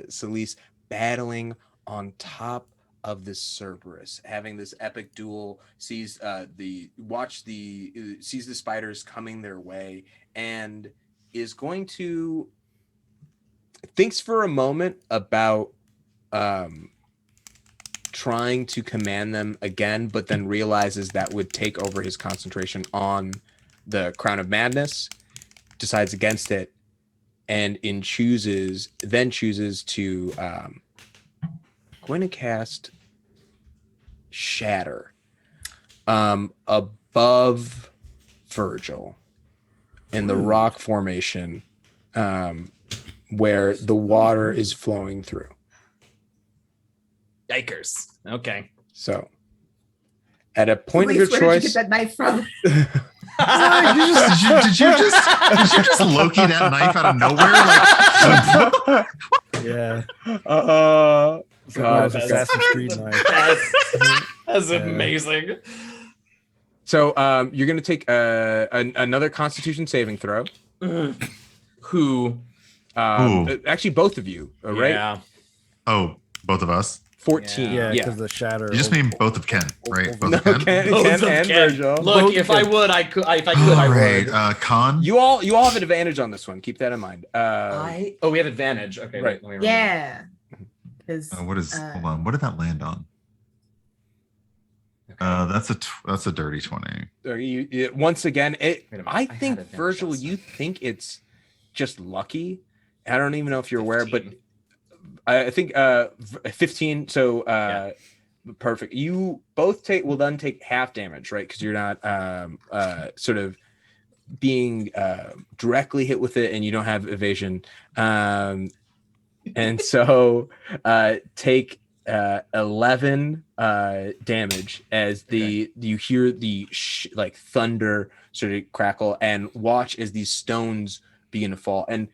Selise battling on top of this Cerberus, having this epic duel. Sees the spiders coming their way, and is going to thinks for a moment about trying to command them again, but then realizes that would take over his concentration on the Crown of Madness, decides against it, and chooses to going to cast Shatter above Virgil in the rock formation where the water is flowing through. Yikers. Okay. So, at a point of your Selise, where did you choice, get that knife from? Did you just Loki that knife out of nowhere? Like, Yeah. God, That's that's- Assassin's Creed knife. That's amazing. so you're gonna take another Constitution saving throw. Who? Actually, both of you, right? Yeah. oh, both of us. 14. Yeah, because the shatter. You just mean both of Ken, right? Both No, of Ken. Ken Both of and Ken. Virgil. Look, Both if of I Ken. would, I could. If I could, All I right, would. Con. You all have an advantage on this one. Keep that in mind. We have advantage. Okay. Right. Let me remember. Yeah. Because What is? Hold on. What did that land on? That's a dirty 20. Once again, Wait a minute, I I think had advantage Virgil, also. you think it's just lucky. I don't even know if you're aware, but I think 15. So Yeah. perfect. You both will then take half damage, right? Because you're not sort of being directly hit with it, and you don't have evasion. And so take 11 damage as you hear the like thunder sort of crackle, and watch as these stones begin to fall, and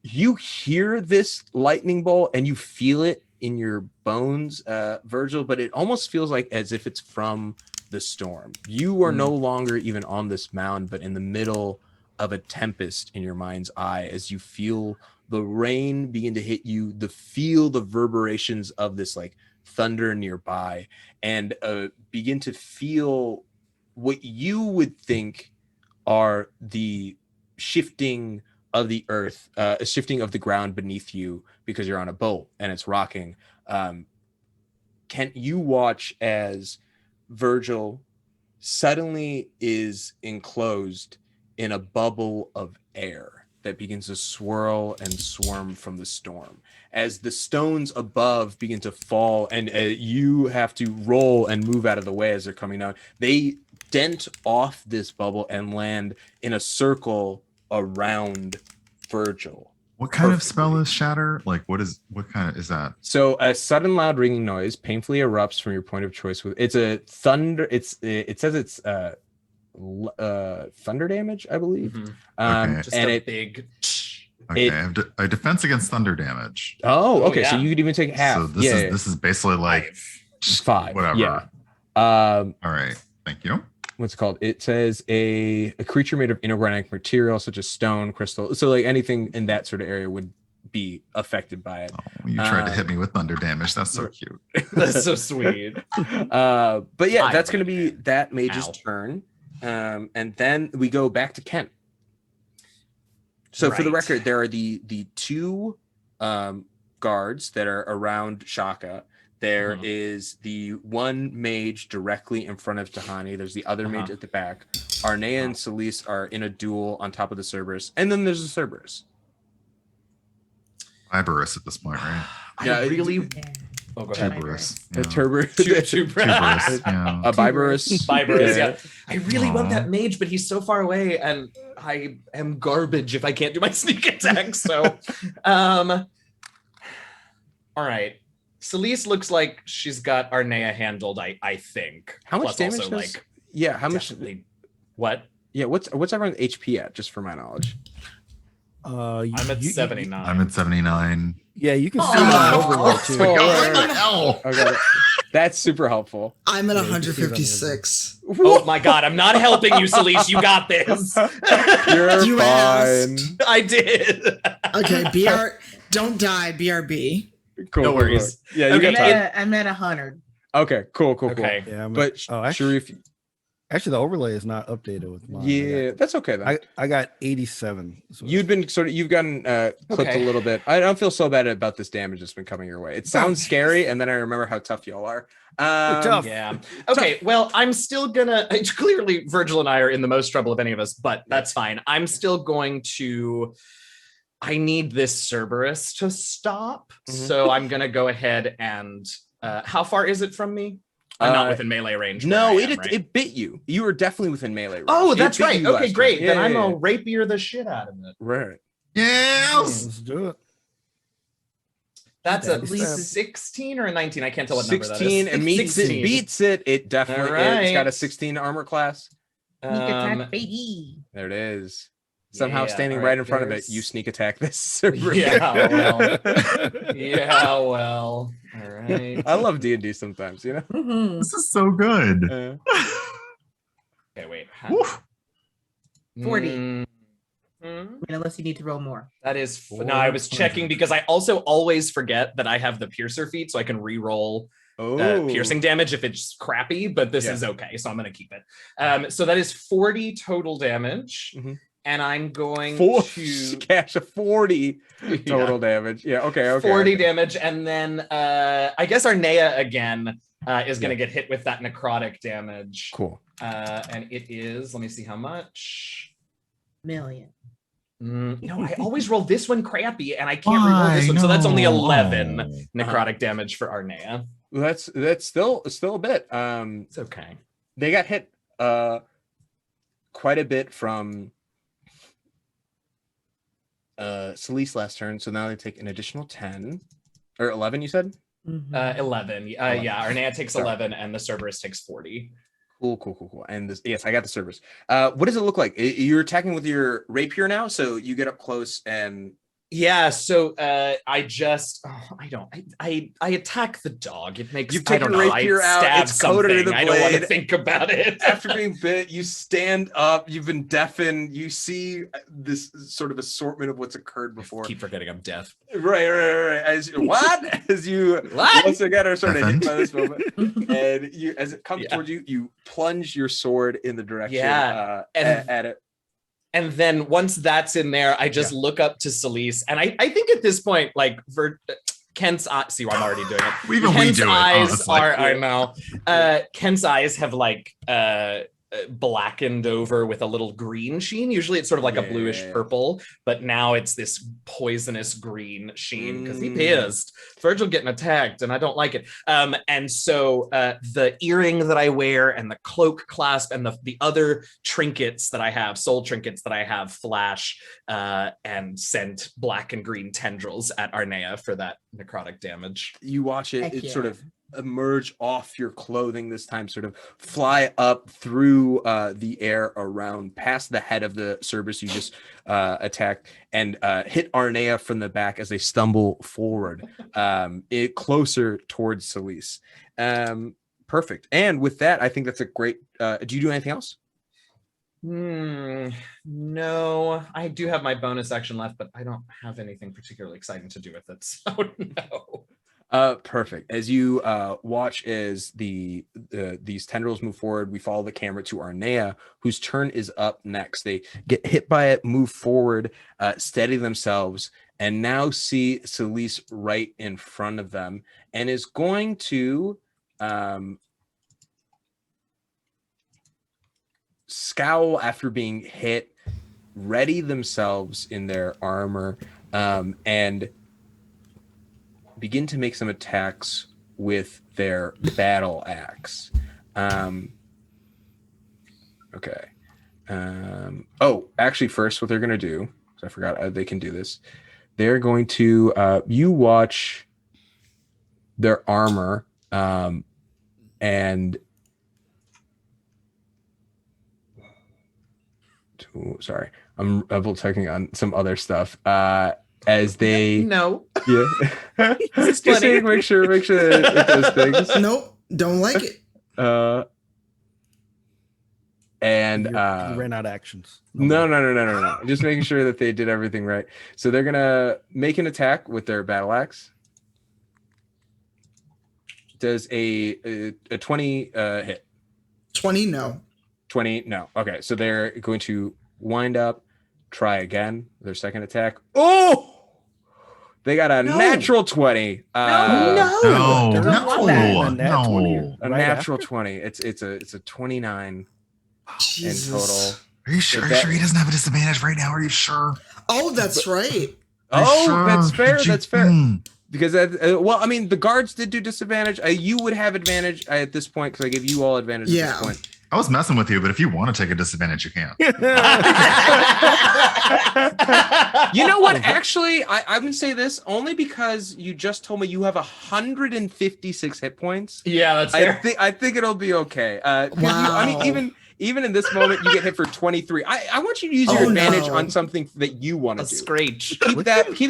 you hear this lightning bolt and you feel it in your bones, Virgil, but it almost feels like as if it's from the storm. You are no longer even on this mound, but in the middle of a tempest in your mind's eye as you feel the rain begin to hit you, feel the reverberations of this like thunder nearby, and begin to feel what you would think are the shifting of the earth, a shifting of the ground beneath you because you're on a boat and it's rocking. Can you watch as Virgil suddenly is enclosed in a bubble of air that begins to swirl and swarm from the storm as the stones above begin to fall, and you have to roll and move out of the way as they're coming down. They dent off this bubble and land in a circle around Virgil. What kind of Perfectly. spell is Shatter? Like, what kind of is that? So a sudden loud ringing noise painfully erupts from your point of choice. It's a thunder. It says it's thunder damage, I believe. Okay. Just and a it big. Okay, I have a defense against thunder damage. Oh, okay. So yeah. you could even take half. So this is basically like five. whatever. Yeah. All right. Thank you. What's it called? It says a creature made of inorganic material such as stone, crystal. So like anything in that sort of area would be affected by it. Oh, you tried to hit me with thunder damage. That's so cute. That's so sweet. But yeah, I that's going to ran be that mage's Ow. turn. And then we go back to Kent. So for the Right. record, there are the two guards that are around Shaka. There is the one mage directly in front of Tahani. There's the other mage at the back. Arnea and Selise are in a duel on top of the Cerberus. And then there's the Cerberus. Iberus at this point, right? I really. Oh, go ahead. Tuberous. A Yeah. Cerberus. Tuberous. Yeah. A Biberus. Biberus, yeah. I really want that mage, but he's so far away, and I am garbage if I can't do my sneak attack. So, all right. Selise looks like she's got Arnea handled. I think. How much Plus damage also, does? like, Yeah. How much? definitely- What? Yeah. What's everyone's HP at? Just for my knowledge. I'm at 79. I'm at 79. Yeah, you can see Oh, my of overlay course too. we are. What the hell? Okay. That's super helpful. I'm at Yeah, you can see that 156. Oh my god, I'm not helping you, Selise. You got this. You're You fine. asked. I did. Okay, BR, don't die, BRB. Cool. No cool, worries. cool. Yeah, you Okay. got time. I'm at 100. Okay. Cool. Okay. Yeah, But actually, Shareef, actually, the overlay is not updated with mine. yeah, that's okay then. I got 87. So You've gotten clipped Okay. a little bit. I don't feel so bad about this damage that's been coming your way. It sounds scary, and then I remember how tough y'all are. tough. Yeah. Okay. Well, I'm still gonna. Clearly, Virgil and I are in the most trouble of any of us, but that's fine. I'm still going to. I need this Cerberus to stop, so I'm gonna go ahead and. How far is it from me? I'm not within melee range. No, where I am, it right? it bit you. You were definitely within melee range. Oh, It that's bit right. you Okay, last great. turn. Then Yeah, I'm yeah, gonna yeah. rapier the shit out of it. Right. Yes. let's do it. That's Yeah, a at least- 16 or a 19. I can't tell what number that is. 16 and meets 16. it, beats it. It definitely All is. It's got a right. 16 armor class. Sneak Um, attack, baby. There it is. Somehow yeah, standing all right in front of it, there's- you sneak attack this Cerberus. Yeah, well. Yeah, well. All right. I love D&D sometimes, you know? Mhm. This is so good. Okay, wait. Woof. 40. Mm, I mean, unless you need to roll more. that is. No, I was checking because I also always forget that I have the piercer feat, so I can re-roll piercing damage if it's crappy, but this is okay, so I'm going to keep it. So that is 40 total damage. Mhm. And I'm going to cash a 40 total damage. Yeah, okay. 40 okay. damage, and then I guess Arnea again is going to get hit with that necrotic damage. Cool. And it is, let me see how much. Million. I always roll this one crappy, and I can't reroll this one, so that's only 11 No. necrotic damage for Arnea. That's still a bit. It's okay. They got hit quite a bit from Selise last turn, so now they take an additional 10 or 11, you said? Mhm. 11. Yeah, Arnea takes 11, and the Cerberus takes 40. Cool. And this, yes, I got the Cerberus. What does it look like? You're attacking with your rapier now, so you get up close and Yeah, so I attack the dog. It makes You've I don't taken know. rapier I out, stab it's coated in something. the I don't want to blade. think about it. after being bit, you stand up, you've been deafened, you see this sort of assortment of what's occurred before. Keep forgetting I'm deaf. Right. As you What? once again are sort of hit Deafened. by this moment, and you as it comes Yeah. towards you, you plunge your sword in the direction And- at it. And then once that's in there, I just look up to Selise, and I think at this point, like Kent's eyes. See, I'm already doing it. Even we Kent's do it. eyes Honestly. are. I know. Kent's eyes have like blackened over with a little green sheen. Usually it's sort of like a bluish Yeah. purple, but now it's this poisonous green sheen because he Mm. pissed. Virgil getting attacked, and I don't like it. And so the earring that I wear and the cloak clasp and the other trinkets that I have, soul trinkets that I have, flash and send black and green tendrils at Arnea for that necrotic damage. You watch it, Heck it yeah. sort of emerge off your clothing this time, sort of fly up through the air around past the head of the Cerberus you just attacked and hit Arnea from the back as they stumble forward, closer towards Selise. Perfect. And with that, I think that's a great. Do you do anything else? No, I do have my bonus action left, but I don't have anything particularly exciting to do with it. So no. Perfect. As you watch as these tendrils move forward, we follow the camera to Arnea, whose turn is up next. They get hit by it, move forward, steady themselves, and now see Selise right in front of them, and is going to scowl after being hit, ready themselves in their armor, and begin to make some attacks with their battle axe. Okay. Actually, first, what they're going to do, because I forgot they can do this, they're going to, you watch their armor, and sorry, I'm double checking on some other stuff. As they No. Yeah. Just saying, make sure that those things. Nope, don't like it. And You ran out of actions. No. Just making sure that they did everything right. So they're gonna make an attack with their battle axe. Does a 20 hit? 20, no. 20, no. Okay, so they're going to wind up, try again, their second attack. Oh! They got a natural 20. No. A natural 20. It's a 29 Jesus. in total. Are you sure? Are you sure he doesn't have a disadvantage right now? Are you sure? Oh, that's right. Sure? That's fair. That's fair. Hmm. Because the guards did do disadvantage. You would have advantage at this point because I gave you all advantage at this point. I was messing with you, but if you want to take a disadvantage, you can. You know what? Actually, I would say this only because you just told me you have 156 hit points. Yeah, that's fair. I think it'll be okay. Wow. Even in this moment, you get hit for 23. I want you to use your advantage on something that you want to do. Screech. Keep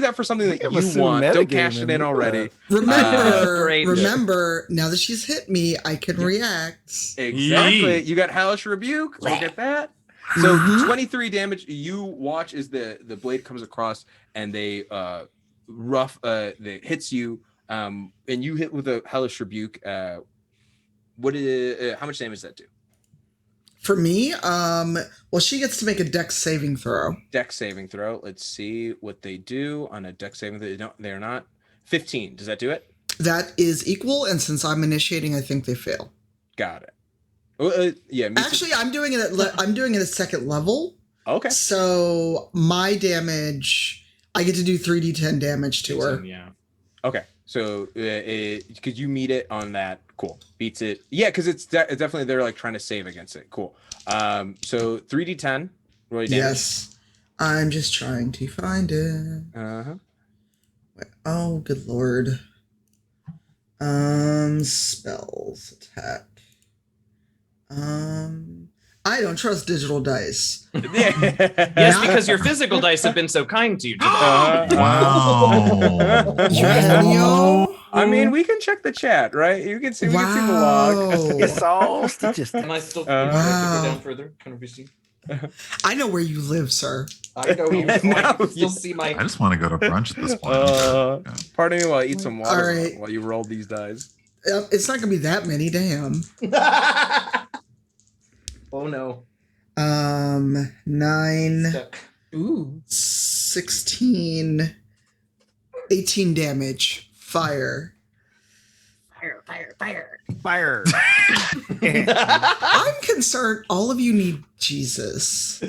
that for something that you want. Don't cash it in already. Remember, now that she's hit me, I can react. Exactly. You got Hellish Rebuke. Look at that. So 23 damage. You watch as the blade comes across and they hits you. And you hit with a Hellish Rebuke. How much damage does that do? For me, well, she gets to make a dex saving throw. Dex saving throw. Let's see what they do on a dex saving. They're not 15. Does that do it? That is equal, and since I'm initiating, I think they fail. Got it. Yeah. Actually, I'm doing it at second level. Okay. So my damage, I get to do 3d10 damage to her. Yeah. Okay. So could you meet it on that? Cool. Beats it. Yeah, because it's definitely they're like trying to save against it. Cool. So 3d10. Roll damage. Yes. I'm just trying to find it. Uh-huh. Oh, good lord. Spells, attack. I don't trust digital dice. Yes, because your physical dice have been so kind to you today. Wow. Eugenio? I mean, we can check the chat, right? You can see. We can see the log. It's all statistics. Am I still Wow. go down further? Can we see? I know where you live, sir. I know you Now still see my. I just want to go to brunch at this point. Pardon me while I eat some water All right. while you roll these dice. It's not gonna be that many, damn. Oh no. 9, Stuck. Ooh. 16, 18 damage. Fire. Fire. I'm concerned all of you need Jesus.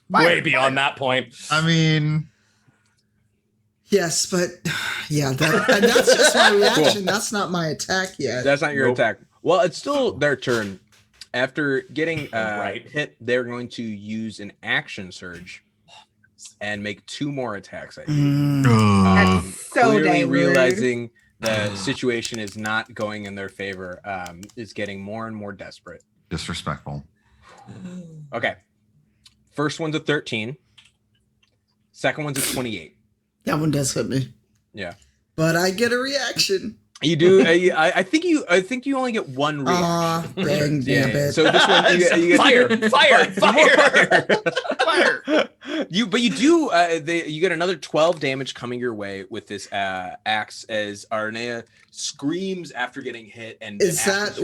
Way beyond that point. I mean, Yes, but yeah, that's just my reaction. Cool. That's not my attack yet. That's not your attack. Well, it's still their turn. After getting hit, they're going to use an action surge and make 2 more attacks at you. That's so Clearly dang rude. realizing the situation is not going in their favor, is getting more and more desperate. disrespectful. Okay. First one's a 13. Second one's a 28. That one does hit me. Yeah. But I get a reaction. You do. I think you only get one reaction. Dang, damn it. So this one, you get fire. fire. You do. You get another 12 damage coming your way with this axe as Arnea screams after getting hit. And is that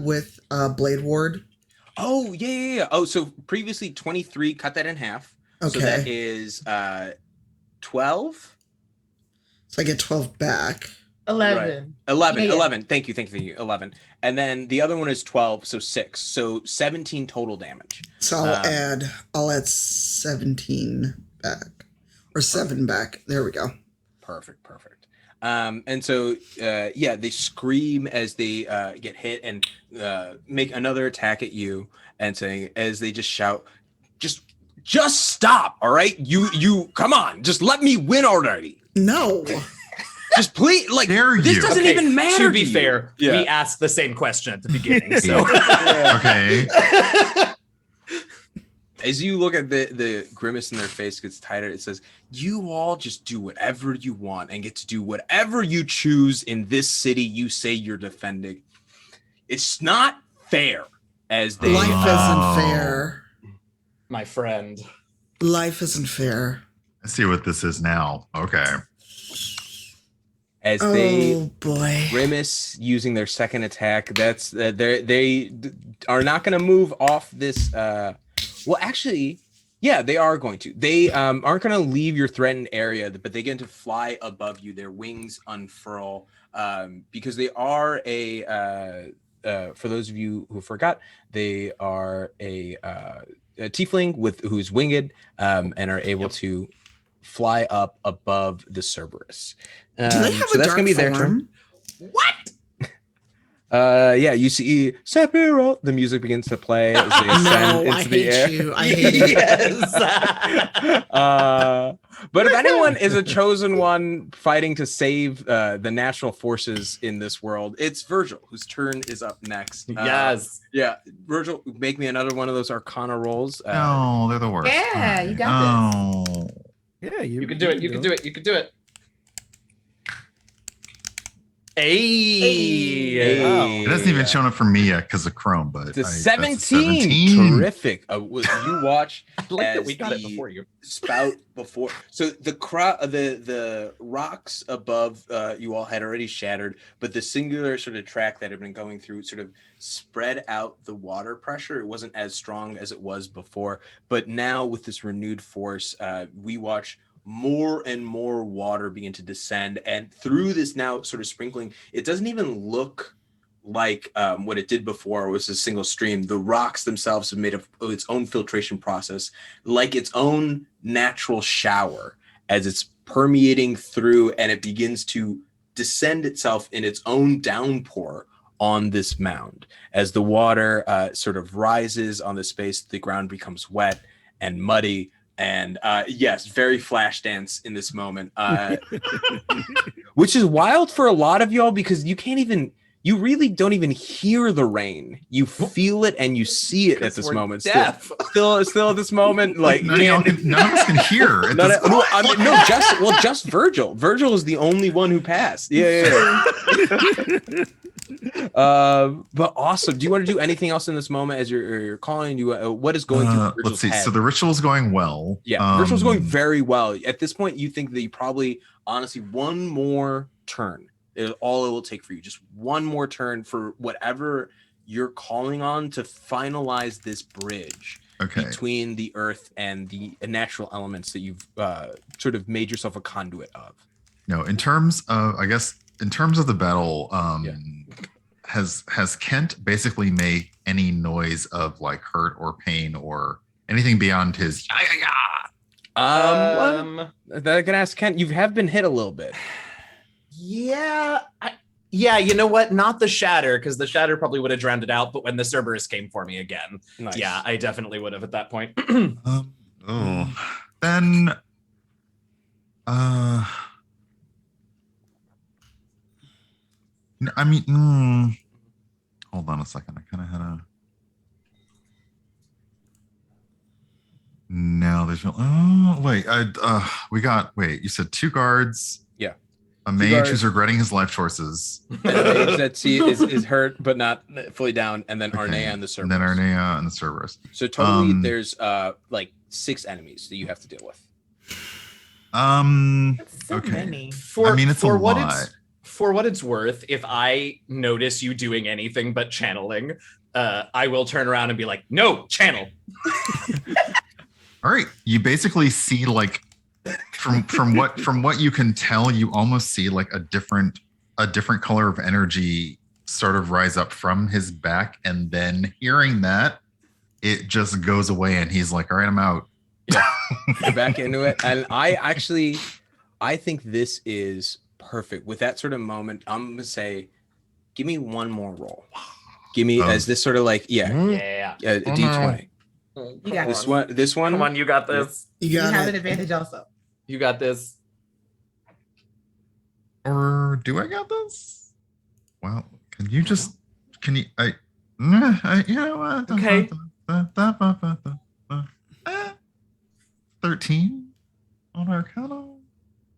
with Blade Ward? Oh yeah. Oh, so previously 23. Cut that in half. Okay. So that is 12. So I get 12 back. 11. Right. 11. Yeah. 11. Thank you. 11. And then the other one is 12, so 6. So 17 total damage. So I'll add 17 back. Or 7 back. There we go. Perfect. And so they scream as they get hit and make another attack at you, and saying, as they just shout, just stop, all right? You come on, just let me win already. No. Just please, like, this doesn't even matter. To be fair, we asked the same question at the beginning. So Okay. As you look at the grimace in their face gets tighter, it says, you all just do whatever you want and get to do whatever you choose in this city you say you're defending. It's not fair. As they Life isn't fair. My friend. Life isn't fair. I see what this is now. Okay. As they boy. grimace using their second attack, that's they are not going to move off this. Well, actually, yeah, they are going to. They aren't going to leave your threatened area, but they get to fly above you. Their wings unfurl because they are for those of you who forgot, they are a tiefling who's winged and are able to fly up above the Cerberus. Do they have so a that's dark gonna be their form? turn. What? You see Sephiroth. The music begins to play as they ascend into the air. I hate you. Yes. But if anyone is a chosen one fighting to save the natural forces in this world, it's Virgil, whose turn is up next. Yes. Yeah, Virgil, make me another one of those Arcana rolls. No, they're the worst. Yeah, you got this. Yeah, You can do it. You can do it. You can do it. Hey. Wow. It hasn't even shown up for me yet because of Chrome, but It's a that's a 17. Terrific. You watch I like that as we got it the before you. spout before. So the rocks above you all had already shattered, but the singular sort of track that had been going through sort of spread out the water pressure. It wasn't as strong as it was before, but now with this renewed force, we watch more and more water begin to descend, and through this now sort of sprinkling, it doesn't even look like what it did before was a single stream. The rocks themselves have made its own filtration process, like its own natural shower, as it's permeating through, and it begins to descend itself in its own downpour on this mound. As the water sort of rises on the space, the ground becomes wet and muddy. And yes, very flash dance in this moment, which is wild for a lot of y'all because you really don't even hear the rain. You feel it and you see it at this moment. Deaf. Still at this moment, like none of us can hear. Just Virgil. Virgil is the only one who passed. Yeah. But awesome. Do you want to do anything else in this moment as you're calling? What is going through Virgil's let's see. head? So the ritual's going well. Yeah, ritual's going very well. At this point, you think that you probably, honestly, one more turn is all it will take for you. Just one more turn for whatever you're calling on to finalize this bridge between the earth and the natural elements that you've sort of made yourself a conduit of. No, in terms of the battle, has Kent basically made any noise of like hurt or pain or anything beyond his I can ask Kent. You have been hit a little bit. Yeah. You know what? Not the shatter, because the shatter probably would have drowned it out. But when the Cerberus came for me again, yeah, I definitely would have at that point. Then I mean, hold on a second. I kind of had a. No, there's no. Oh wait, wait. You said 2 guards. Yeah. A mage who's regretting his life choices. And a mage that is hurt but not fully down, and then Arnea and the Cerberus. And then Arnea and the Cerberus. So totally, there's like 6 enemies that you have to deal with. That's so Okay. many. It's a lot. For what it's worth, if I notice you doing anything but channeling, I will turn around and be like, "No, channel." All right. You basically see like from what you can tell, you almost see like a different color of energy sort of rise up from his back, and then hearing that, it just goes away, and he's like, "All right, I'm out." Yeah, you're back into it. And I think this is perfect with that sort of moment. I'm gonna say, give me one more roll. Give me as this sort of like a D20. You got This one. Come on, you got this. You got have it. an advantage also. You got this. Or do I got this? Well, you know what? Okay. 13 on Arcana.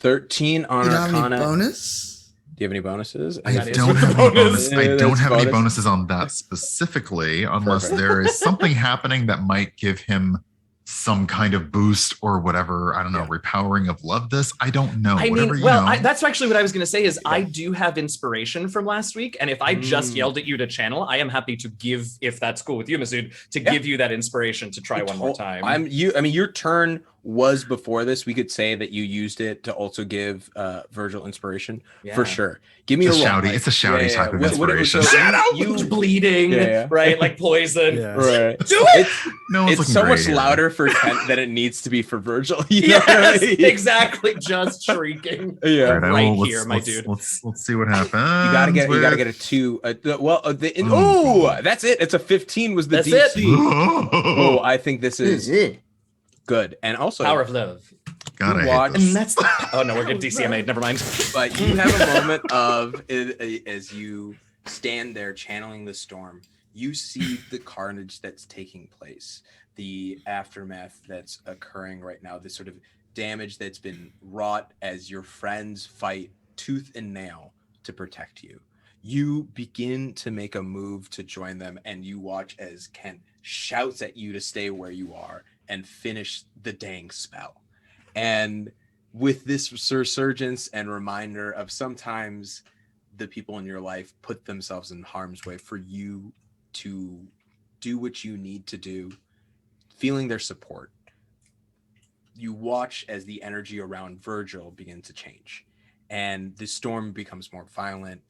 13 on You don't have Arcana. any bonus? Do you have any bonuses? I That is don't with have the any bonus. bonus. I Yeah, don't that's have any bonus. bonuses on that specifically, unless Perfect. there is something happening that might give him some kind of boost or whatever. I don't know, Yeah. repowering of love. This I don't know. I Whatever mean, you well, know. that's actually what I was going to say. Is I do have inspiration from last week, and if I just yelled at you to channel, I am happy to give, if that's cool with you, Masood, to give you that inspiration to try one more time. I mean, your turn was before this. We could say that you used it to also give Virgil inspiration for sure. Give me It's a a roll. shouty. It's a shouty type of What- inspiration. so Shout out! you- Bleeding, Yeah. right? Like poison. Yeah. Right. Do it! No one's It's looking so great much here. louder for Kent than it needs to be for Virgil. You know what I Yes, mean? exactly. Just shrieking. Yeah. All right, Right let's- here, my let's- dude. Let's see what happens. You gotta get a 2. That's it. It's a 15 was the That's DC. it. Oh, I think this is good. And also Power of love. Gotta watch- hate this. And that's oh no, we're getting DCMA. Never mind. But you have a moment of as you stand there channeling the storm, you see the carnage that's taking place, the aftermath that's occurring right now, this sort of damage that's been wrought as your friends fight tooth and nail to protect you. You begin to make a move to join them, and you watch as Kent shouts at you to stay where you are and finish the dang spell. And with this resurgence and reminder of sometimes the people in your life put themselves in harm's way for you to do what you need to do, feeling their support, you watch as the energy around Virgil begin to change, and the storm becomes more violent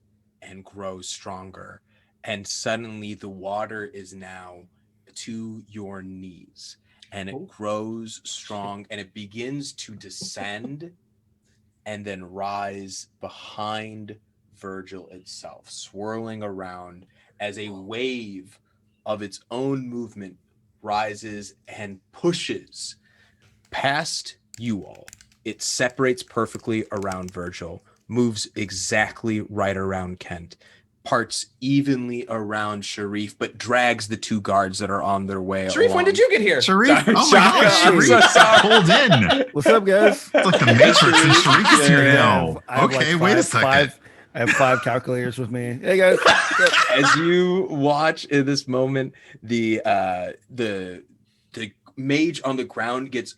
and grows stronger, and suddenly the water is now to your knees, and it grows strong, and it begins to descend and then rise behind Virgil itself, swirling around as a wave of its own movement rises and pushes past you all. It separates perfectly around Virgil, moves exactly right around Kent, parts evenly around Shareef, but drags the 2 guards that are on their way Shareef, along. when did you get here? Shareef, oh my Shaka, gosh, I'm so Shareef sorry. pulled in. What's up, guys? It's like the Matrix and Shareef is here Yeah, now. I have Okay, like wait a second. I have 5 calculators with me. Hey guys. As you watch in this moment, the mage on the ground gets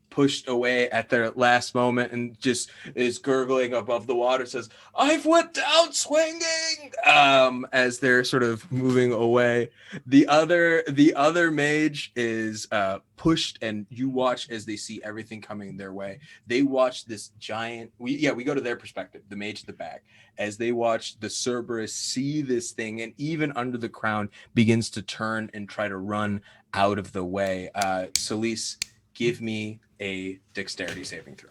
pushed away at their last moment and just is gurgling above the water, says, "I've went down swinging," as they're sort of moving away. The other mage is pushed, and you watch as they see everything coming their way. They watch this giant, we go to their perspective, the mage at the back, as they watch the Cerberus see this thing, and even under the crown begins to turn and try to run out of the way. Selise, give me a dexterity saving throw.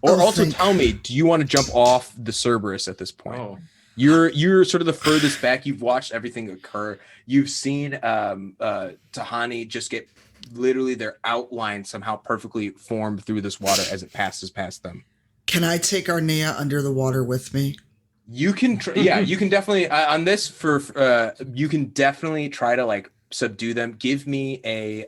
Or also tell me, do you want to jump off the Cerberus at this point? Oh. You're sort of the furthest back. You've watched everything occur. You've seen Tahani just get literally their outline somehow perfectly formed through this water as it passes past them. Can I take Arnea under the water with me? You can you can definitely on this you can definitely try to like subdue them. Give me a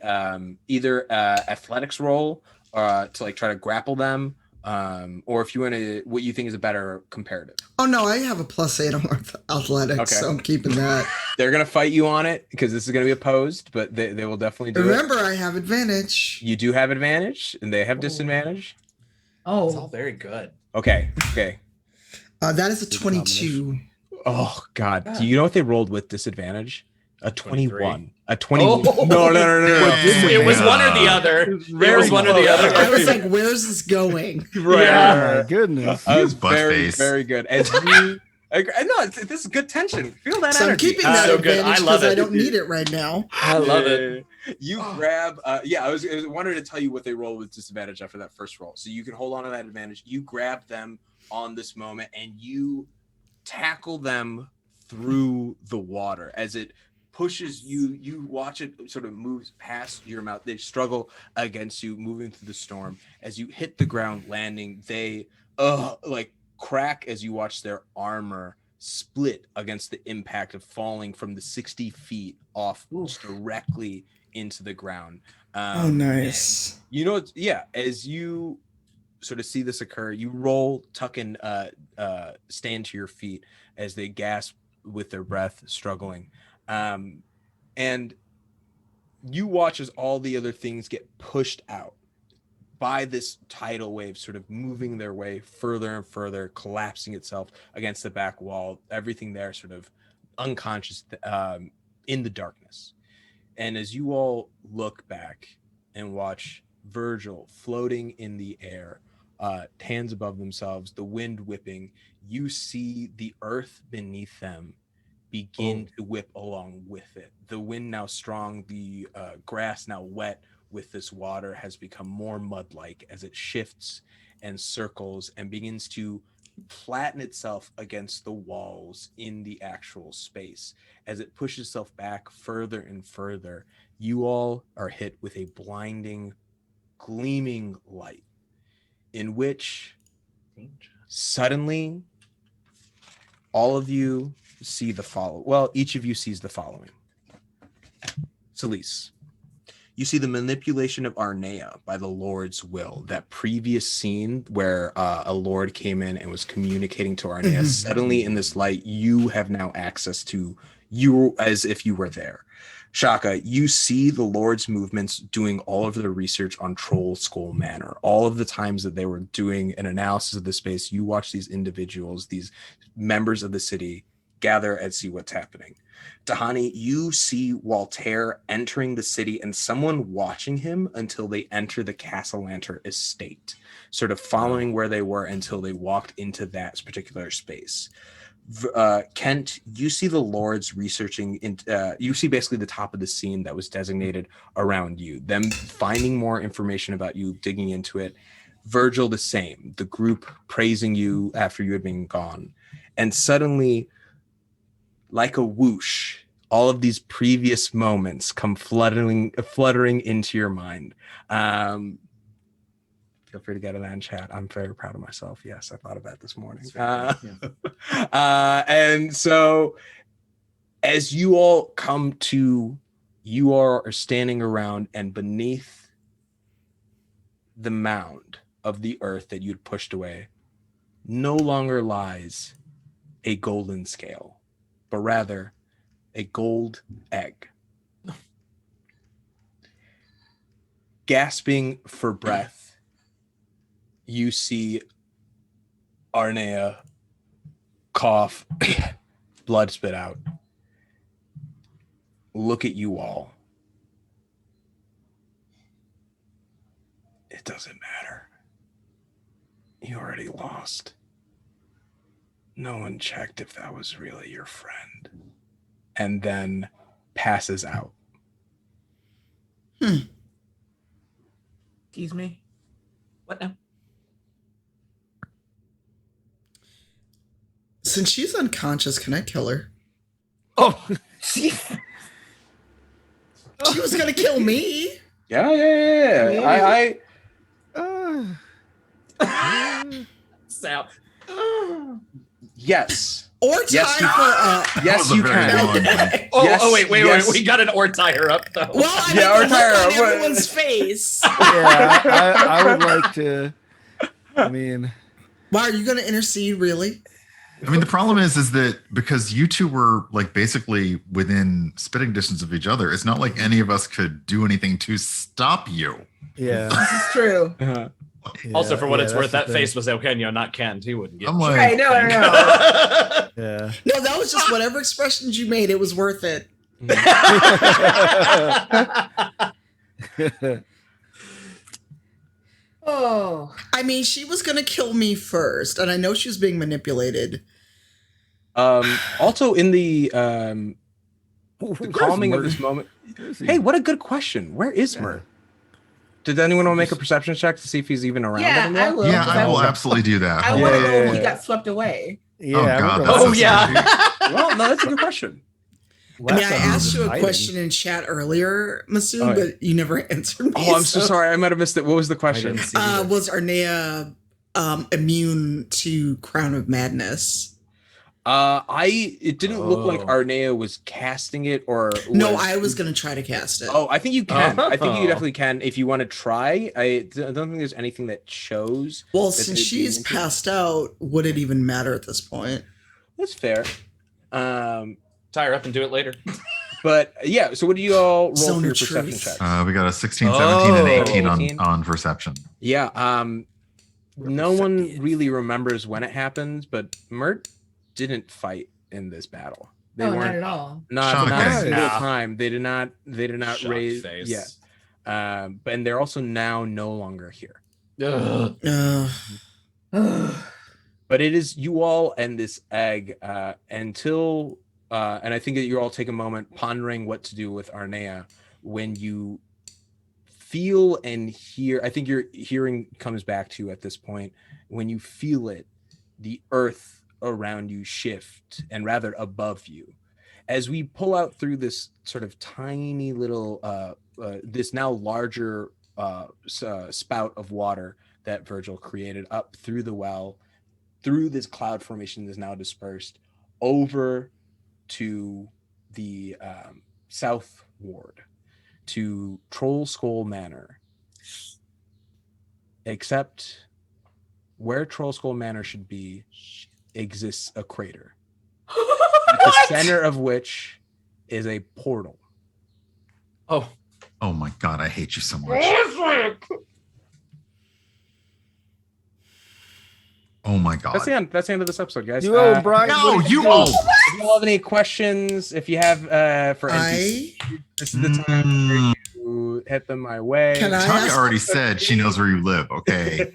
either athletics roll to like try to grapple them, or if you want to, what you think is a better comparative. Oh no, I have a +8 on athletics, Okay. so I'm keeping that. They're gonna fight you on it because this is gonna be opposed, but they will definitely do Remember, it. I have advantage. You do have advantage, and they have disadvantage. It's all Oh, very good. Okay. That is a 22. Oh God, do you know what they rolled with disadvantage? A 21. A 20. Oh. No. It was one or the other. It was one or the other. I was like, where's this going? Right. Oh my goodness. I was butt very, face. very good. As you, no, this is good tension. Feel that So I'm energy. keeping that so good. advantage I love because I it. don't need it right now. I love it. You grab. I was wanted to tell you what they roll with disadvantage after that first roll, so you can hold on to that advantage. You grab them on this moment, and you tackle them through the water as it pushes you. You watch it sort of moves past your mouth. They struggle against you, moving through the storm. As you hit the ground, landing, they like crack as you watch their armor split against the impact of falling from the 60 feet off directly into the ground. Oh, nice. You know, as you sort of see this occur, you roll, tuck and stand to your feet as they gasp with their breath, struggling. And you watch as all the other things get pushed out by this tidal wave, sort of moving their way further and further, collapsing itself against the back wall, everything there sort of unconscious in the darkness. And as you all look back and watch Virgil floating in the air, hands above themselves, the wind whipping, you see the earth beneath them begin to whip along with it. The wind now strong, the grass now wet with this water has become more mud-like as it shifts and circles and begins to flatten itself against the walls in the actual space. As it pushes itself back further and further, you all are hit with a blinding, gleaming light in which suddenly all of you see the follow. Well, each of you sees the following. Selise, you see the manipulation of Arnea by the Lord's will. That previous scene where a Lord came in and was communicating to Arnea. Suddenly in this light, you have now access to you as if you were there. Shaka, you see the Lord's movements doing all of the research on Troll Skull Manor. All of the times that they were doing an analysis of the space, you watch these individuals, these members of the city, gather and see what's happening. Tahani, you see Walter entering the city and someone watching him until they enter the Castle Lantern estate, sort of following where they were until they walked into that particular space. Kent, you see the Lords researching, you see basically the top of the scene that was designated around you, them finding more information about you, digging into it. Virgil, the same, the group praising you after you had been gone. And suddenly, like a whoosh, all of these previous moments come fluttering into your mind. Feel free to get it in chat. I'm very proud of myself. Yes, I thought of that this morning. And so as you all come to, you are standing around, and beneath the mound of the earth that you'd pushed away no longer lies a golden scale, but rather a gold egg. Gasping for breath, you see Arnea cough, blood spit out. Look at you all. It doesn't matter. You already lost. No one checked if that was really your friend. And then passes out. Excuse me. What now? Since she's unconscious, can I kill her? Oh, She was gonna kill me. Yeah. Sal. Yes. Or tie Yes, you- her up. Yes, was a you very can. long one. Wait. We got an or tie her up though. Well, I Yeah, like or the tie her look on up. everyone's face. yeah. I would like to. I mean, Wow, are you going to intercede, really? I mean, the problem is that because you two were like basically within spitting distance of each other, it's not like any of us could do anything to stop you. yeah. This is true. Yeah, Also, for what yeah, it's that's worth, the that thing. face was Eugenio, not canned. He wouldn't get I'm like, Right, no. Yeah. No, that was just whatever expressions you made. It was worth it. Oh. I mean, she was going to kill me first, and I know she was being manipulated. Also in the Where's calming of Mert? this moment. Where is he? Hey, what a good question. Where is Mert? Did anyone want to make a perception check to see if he's even around Yeah, anymore? I will. Yeah, because I will wanna- absolutely do that. I Hold want to on. know if he Yeah. got swept away. Yeah, Oh, we're God, going- that's Oh, so yeah. scary. Well, no, that's a good question. I mean, Last I time he was asked just you a hiding. question in chat earlier, Masood, Oh, yeah. but you never answered me. Oh, I'm so sorry. I might have missed it. What was the I question? didn't see either. Was Arnea immune to Crown of Madness? It didn't look like Oh. Arnea was casting it or No, I was going to try to cast it. Oh, I think you can. I think you Oh. definitely can if you want to try. I don't think there's anything that shows. Well, that since they'd be she's immune to it. passed out, would it even matter at this point? That's fair. Tie her up and do it later. But yeah, so what do you all roll Zone for your of perception truth. checks? We got a 16, 17, and Oh. 18 18. on perception. Yeah, no one really remembers when it happens, but Mert didn't fight in this battle. They No, not weren't at all. not Shocker. a single Nah. time. They did not Shocked raise face. yeah. But and they're also now no longer here. Ugh. But it is you all and this egg until and I think that you all take a moment pondering what to do with Arnea when you feel and hear. I think your hearing comes back to you at this point when you feel it, the earth around you shift and rather above you. As we pull out through this sort of tiny little, this now larger spout of water that Virgil created up through the well, through this cloud formation that is now dispersed over to the south ward, to Troll Skull Manor. Except where Troll Skull Manor should be exists a crater, at the center of which is a portal. Oh, Oh my God, I hate you so much. Oh my God. That's the end. That's the end of this episode, guys. You owe Brian. No, what did you do? owe. If you all have any questions, if you have for NPC, this is the time Mm. to hit them my way. Can I Tanya ask- already said she knows where you live. Okay.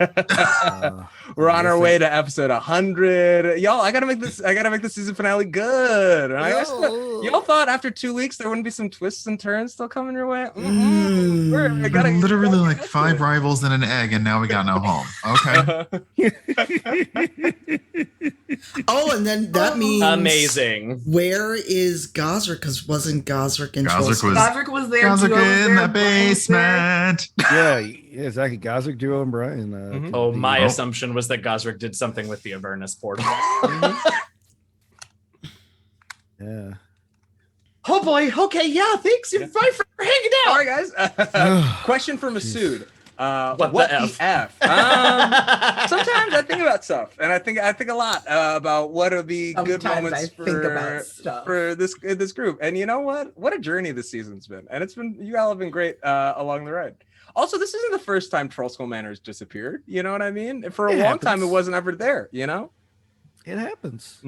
We're on our way to episode 100. Y'all, I gotta make this season finale good. Y'all thought after 2 weeks there wouldn't be some twists and turns still coming your way? Mm. I We're gotta- literally like 5 rivals and an egg, and now we got no home. Okay. Oh, and then that means amazing. Where is Gazrick? Because wasn't Gazrick in Gazrick Troll was- Gazrick was there. Gazrick Duo was in there, the Brian was there. basement. Yeah, exactly. Gazrick, Duo, and Brian. Mhm. Oh, my Oh. assumption was that Gazrick did something with the Avernus portal. Yeah. Oh boy. Okay. Yeah. Thanks. You're fine for hanging out. All right, guys. Question for Masood. What What the the F? Sometimes I think about stuff, and I think a lot about what would be good Sometimes moments I think about for stuff. this group. And you know what a journey this season's been, and it's been, you all have been great along the ride. Also, this isn't the first time Troll Skull Manor has disappeared. You know what I mean? For a It long time, it happens. wasn't ever there. You know. It happens.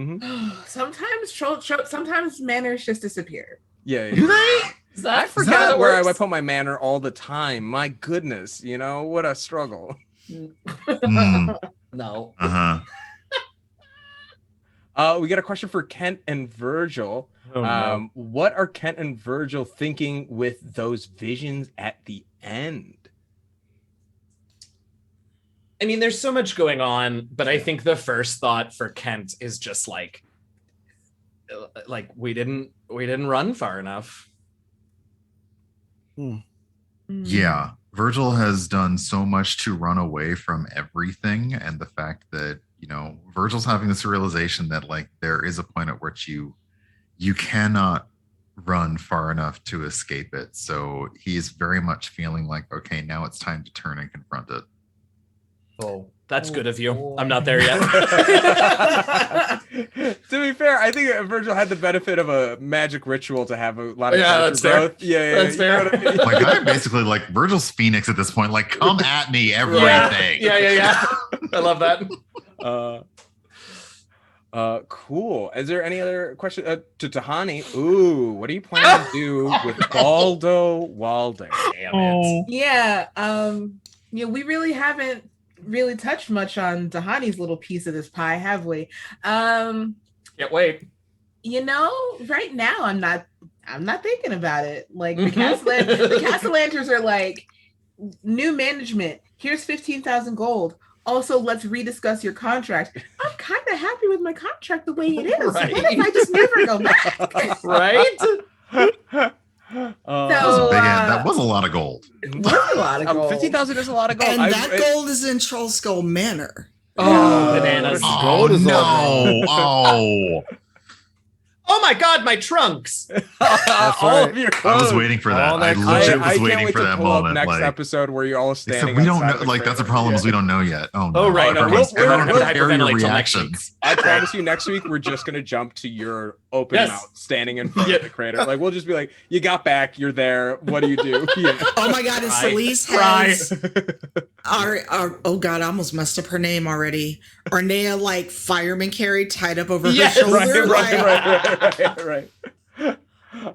Sometimes manners just disappear. Yeah. Do they? Is that, I is that how forgot it where I works? put my manor all the time. My goodness, you know what a struggle. Mm, No. uh-huh. We got a question for Kent and Virgil. Oh, no. What are Kent and Virgil thinking with those visions at the end? I mean, there's so much going on, but I think the first thought for Kent is just like we didn't run far enough. Yeah. Virgil has done so much to run away from everything. And the fact that, you know, Virgil's having this realization that like there is a point at which you cannot run far enough to escape it. So he is very much feeling like, okay, now it's time to turn and confront it. Oh, That's good of you. boy. I'm not there yet. To be fair, I think Virgil had the benefit of a magic ritual to have a lot of character that's fair. growth. Yeah, That's you know fair. what I mean? Like I'm basically like Virgil's Phoenix at this point. Like, come at me, everything. Yeah. I love that. Cool. Is there any other question to Tahani? Ooh, what are you planning to do with Baldo Waldo? Damn it. Yeah, we really haven't really touched much on Tahani's little piece of this pie, have we? Can't wait. Right now I'm not thinking about it. Like the Castellanters are like, new management, here's 15,000 gold. Also, let's rediscuss your contract. I'm kind of happy with my contract the way it is. Right. What if I just never go back? Right? That was a lot of gold. That's a lot of gold. 15,000 is a lot of gold. And that gold is in Troll Skull Manor. Oh, bananas. Oh Gold is no! Oh, Oh my God, my trunks. all right. of your I clothes. was waiting for that. All I that legit I was can't waiting wait for to that pull up moment. next Like, episode where you're all standing. except we don't outside know. the Like that's a trailer. problem is Yeah. we don't know yet. Oh no! Oh, right. No, Everyone's, we're not everyone gonna prepare your hyperventilate till next reactions. I promise you, next week we're just gonna jump to your open Yes. mouth, standing in front Yeah. of the crater. Like we'll just be like, "You got back. You're there. What do you do?" Yeah. Oh my God, and Cry. Selise Cry. has oh God, I almost messed up her name already. Arnea, like fireman carry tied up over Yes, her shoulder. Right.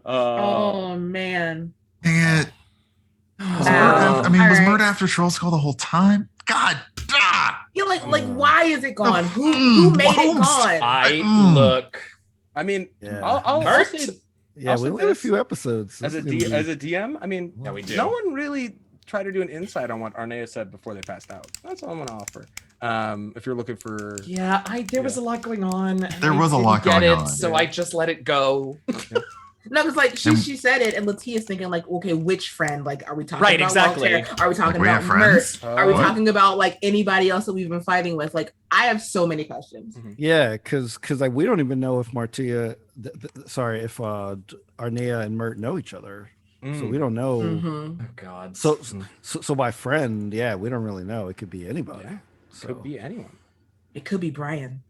Oh man. Dang it! Was Wow. was Alright. Mert after Troll Skull the whole time? God! Yeah, like why is it gone? Who made it Who's- gone? Look. I mean, Yeah. I'll Hurt. say Yeah, Also we only had a this- few episodes. as a This is gonna be- DM, I mean, Yeah, we do. no one really tried to do an insight on what Arnea said before they passed out. That's all I'm gonna offer. If you're looking for, Yeah, there was a lot going on. and There I was a didn't lot get going it, on. So Yeah. I just let it go. No, because like And- she said it, and LaTia's thinking like, okay, which friend? Like, are we talking Right, about exactly. Walter? Are we talking we about have friends? Mert? Are we What? talking about like anybody else that we've been fighting with? Like, I have so many questions. Yeah, because like we don't even know if Arnea and Mert know each other, so we don't know. Mhm. Oh God. So by friend, yeah, we don't really know. It could be anybody. Yeah, So. could be anyone. It could be Brian.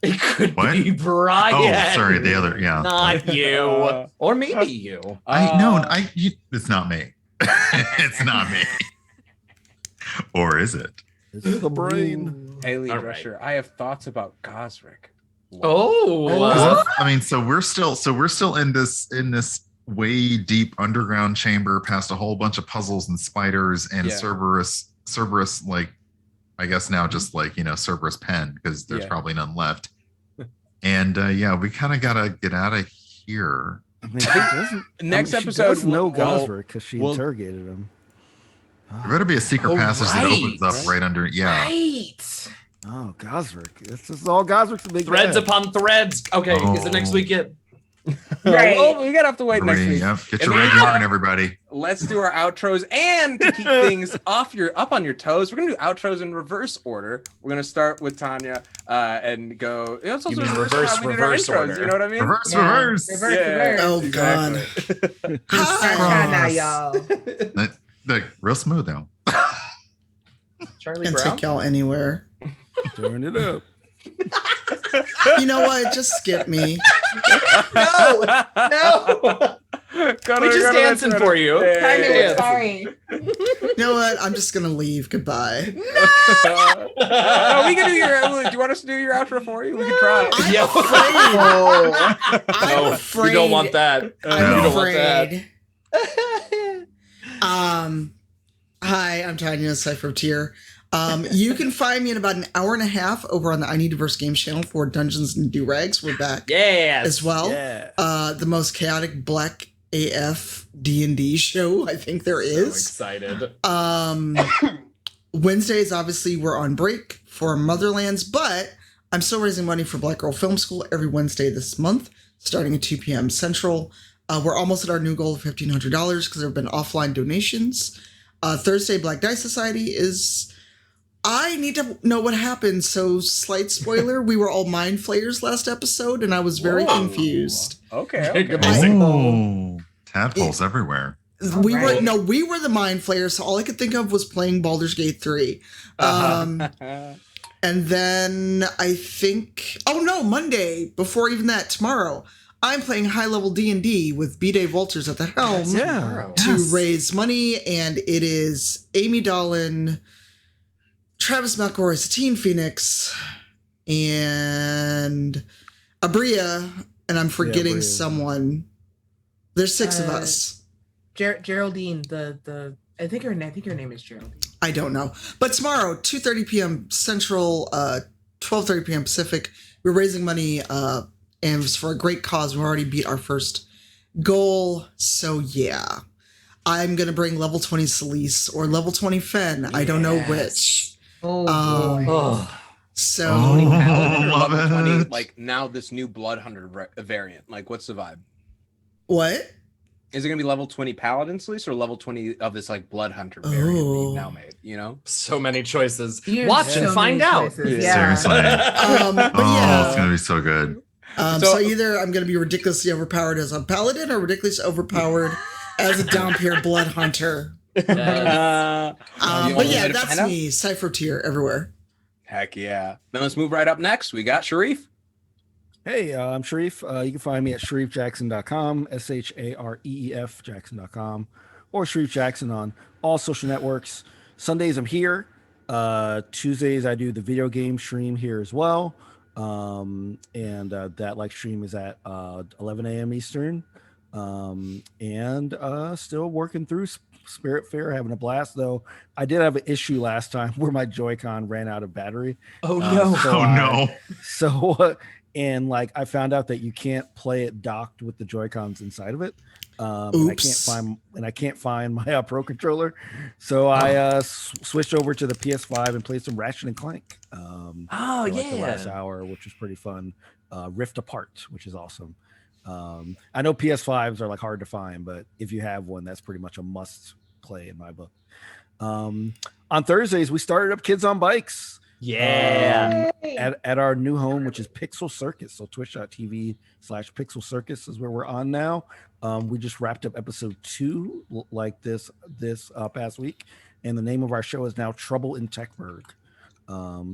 it could What? be Brian. Oh, sorry, the other. Yeah, Not you. Or maybe you. it's not me. It's not me. Or is it? It's the brain. Haley All Drescher, I have thoughts about Gazrick. Oh. 'Cause I mean, so we're still in this way deep underground chamber, past a whole bunch of puzzles and spiders and Yeah. Cerberus, like I guess now just like Cerberus pen because there's Yeah. probably none left. And we kind of gotta get out of here. I mean, she doesn't, Next she episode, does know we'll- Gazrick because she we'll- interrogated him. There better be a secret Oh, passage that opens right. up right under. Yeah. Right. Oh, Gazrick. This is all Gazrick's a big Threads bad. upon threads. Okay, is it next Oh. weekend? Right. Well, we gotta have to wait next Agree, week. yep. Get And your red then- yarn, everybody. Let's do our outros, and to keep things up on your toes, we're gonna do outros in reverse order. We're gonna start with Tanya and go. It's also You mean reverse how we did our reverse intros, order. You know what I mean? Reverse, Yeah. reverse. Reverse. Yeah, Oh, exactly. Try now, y'all. Look, real smooth though. Charlie Can Brown? take y'all anywhere. Turn it up. You know what? Just skip me. No. We're just dancing for you. Tanya, Yeah. we're sorry. You know what? I'm just gonna leave. Goodbye. No, we can do your. Do you want us to do your outro for you? We can try. I'm Yeah. afraid. I'm No, afraid. you don't want that. I'm You don't want that. afraid. Hi, I'm Tanya, Cypher Tier. You can find me in about an hour and a half over on the I Need Diverse Games channel for Dungeons and Do-Rags. We're back Yes. as well. Yeah. The most chaotic black AF D&D show I think there So is. excited. Wednesdays, obviously, we're on break for Motherlands, but I'm still raising money for Black Girl Film School every Wednesday this month, starting at 2 p.m. Central. We're almost at our new goal of $1,500 because there have been offline donations. Thursday, Black Die Society is... I need to know what happened, so slight spoiler, we were all mind flayers last episode, and I was very Whoa. confused. Okay. Good I- music. Oh, tadpoles everywhere. We were the Mind Flayers, so all I could think of was playing Baldur's Gate 3. And then I think, Monday, before even that, tomorrow, I'm playing high-level D&D with B-Day Walters at the helm to raise money, and it is Amy Dolan, Travis McElroy, Satine Phoenix, and Abria, and I'm forgetting someone. There's 6 of us. Geraldine, I think her name is Geraldine. I don't know. But tomorrow, 2:30 p.m. Central, 12:30 p.m. Pacific, we're raising money, and it's for a great cause. We already beat our first goal. So yeah, I'm going to bring level 20 Selise or level 20 Fen. I don't know which. So level 20, like now this new Blood Hunter variant. Like, what's the vibe? What? Is it going to be level 20 Paladin Selise or level 20 of this like Blood Hunter variant that you've now made? You know, so many choices. Watch and find out. Yeah. Seriously. It's gonna be so good. So either I'm gonna be ridiculously overpowered as a paladin or ridiculously overpowered as a Dompier Blood Hunter. But yeah, that's me. Cypher tier everywhere. Heck yeah. Then let's move right up next. We got Shareef. Hey, I'm Shareef. You can find me at ShareefJackson.com, ShareEF Jackson.com, or Shareef Jackson on all social networks. Sundays I'm here. Tuesdays I do the video game stream here as well. And that stream is at 11 a.m. Eastern. And still working through Spirit Fair, having a blast though. I did have an issue last time where my Joy-Con ran out of battery. Oh no. And I found out that you can't play it docked with the Joy-Cons inside of it. And I can't find my Pro controller, so I switched over to the PS5 and played some Ratchet and Clank. The last hour, which was pretty fun. Rift Apart, which is awesome. I know PS5s are hard to find, but if you have one, that's pretty much a must play in my book. On Thursdays, we started up Kids on Bikes. At our new home, which is Pixel Circus. So twitch.tv/Pixel Circus is where we're on now. We just wrapped up episode 2 this past week, and the name of our show is now Trouble in Techburg.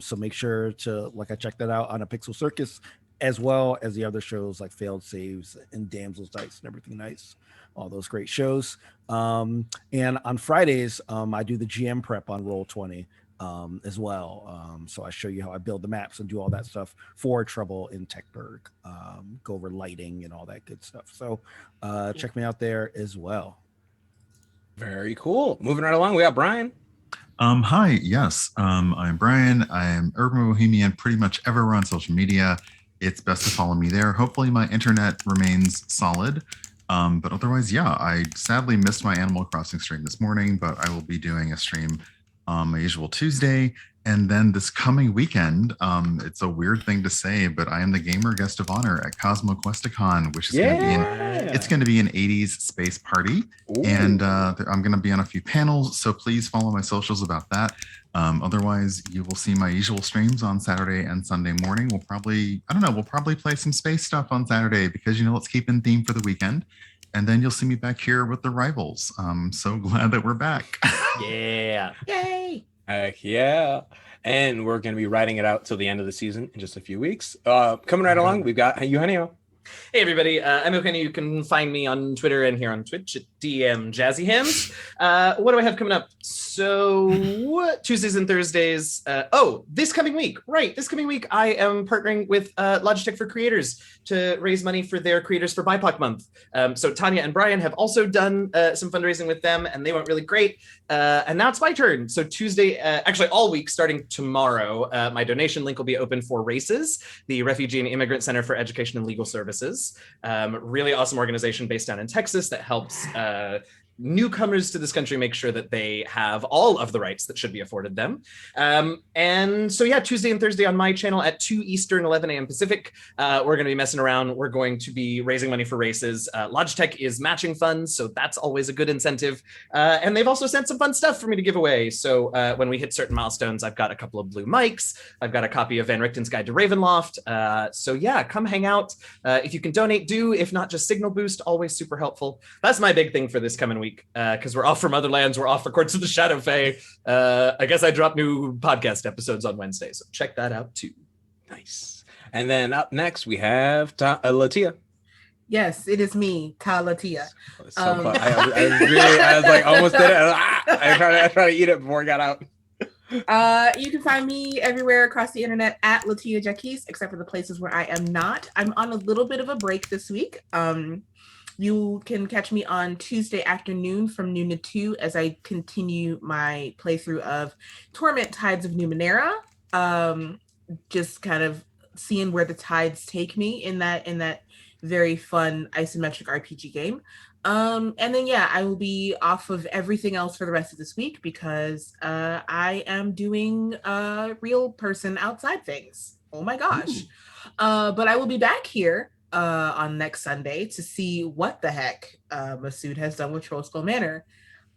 So make sure to check that out on a Pixel Circus, as well as the other shows like Failed Saves and Damsel's Dice and Everything Nice. All those great shows. And on Fridays, I do the GM prep on Roll20. As well. So I show you how I build the maps and do all that stuff for Trouble in Techburg. Go over lighting and all that good stuff. So check me out there as well. Very cool. Moving right along, we got Brian. Hi, yes. I'm Brian. I'm Urban Bohemian pretty much everywhere on social media. It's best to follow me there. Hopefully my internet remains solid. But otherwise, yeah, I sadly missed my Animal Crossing stream this morning, but I will be doing a stream my usual Tuesday, and then this coming weekend, it's a weird thing to say, but I am the gamer guest of honor at Cosmo Questicon, which is going to be an 80s space party. Ooh. And I'm going to be on a few panels, so please follow my socials about that. Otherwise, you will see my usual streams on Saturday and Sunday morning. We'll probably play some space stuff on Saturday because let's keep in theme for the weekend. And then you'll see me back here with the Rivals. I'm so glad that we're back. Yeah. Yay. Heck yeah. And we're going to be writing it out till the end of the season in just a few weeks. Coming right along, we've got Eugenio. Hey everybody, I'm Eugenio. You can find me on Twitter and here on Twitch at DM Jazzy Hams. What do I have coming up? So Tuesdays and Thursdays. This coming week, I am partnering with Logitech for Creators to raise money for their Creators for BIPOC month. So Tanya and Brian have also done some fundraising with them, and they went really great. And now it's my turn. So Tuesday, actually all week starting tomorrow, my donation link will be open for RACES, the Refugee and Immigrant Center for Education and Legal Services. Really awesome organization based down in Texas that helps newcomers to this country make sure that they have all of the rights that should be afforded them. And so yeah, Tuesday and Thursday on my channel at 2 Eastern, 11 a.m. Pacific, we're going to be messing around. We're going to be raising money for RACES. Logitech is matching funds, so that's always a good incentive. And they've also sent some fun stuff for me to give away. So when we hit certain milestones, I've got a couple of blue mics. I've got a copy of Van Richten's Guide to Ravenloft. So yeah, come hang out. If you can donate, do. If not, just signal boost, always super helpful. That's my big thing for this coming week. week because we're off from other lands. We're off for Courts of the Shadowfey. I guess I drop new podcast episodes on Wednesday, so check that out too. Nice. And then up next we have LaTia. Yes, it is me, LaTia. So close. I was like almost did it. I tried to eat it before I got out. You can find me everywhere across the internet at LaTia Jacquise, except for the places where I am not. I'm on a little bit of a break this week. You can catch me on Tuesday afternoon from noon to 2 as I continue my playthrough of Torment Tides of Numenera. Just kind of seeing where the tides take me in that very fun isometric RPG game. And then I will be off of everything else for the rest of this week because I am doing real person outside things. Oh my gosh. But I will be back here on next Sunday to see what the heck Masood has done with Troll Skull Manor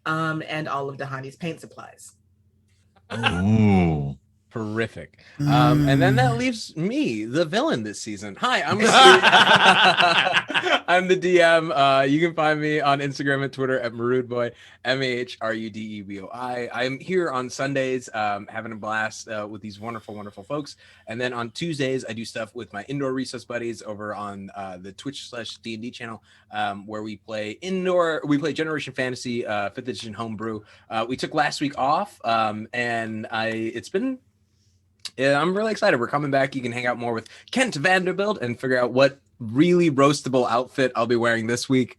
and all of Dahani's paint supplies. Ooh. Terrific. And then that leaves me, the villain this season. Hi, I'm Masood. I'm the DM. You can find me on Instagram and Twitter at Maroodboy, MAHRUDEBOI. I'm here on Sundays, having a blast with these wonderful, wonderful folks. And then on Tuesdays, I do stuff with my indoor recess buddies over on the Twitch/D&D channel, where we play Generation Fantasy 5th edition homebrew. We took last week off, and I'm really excited. We're coming back. You can hang out more with Kent Vanderbilt and figure out what really roastable outfit I'll be wearing this week.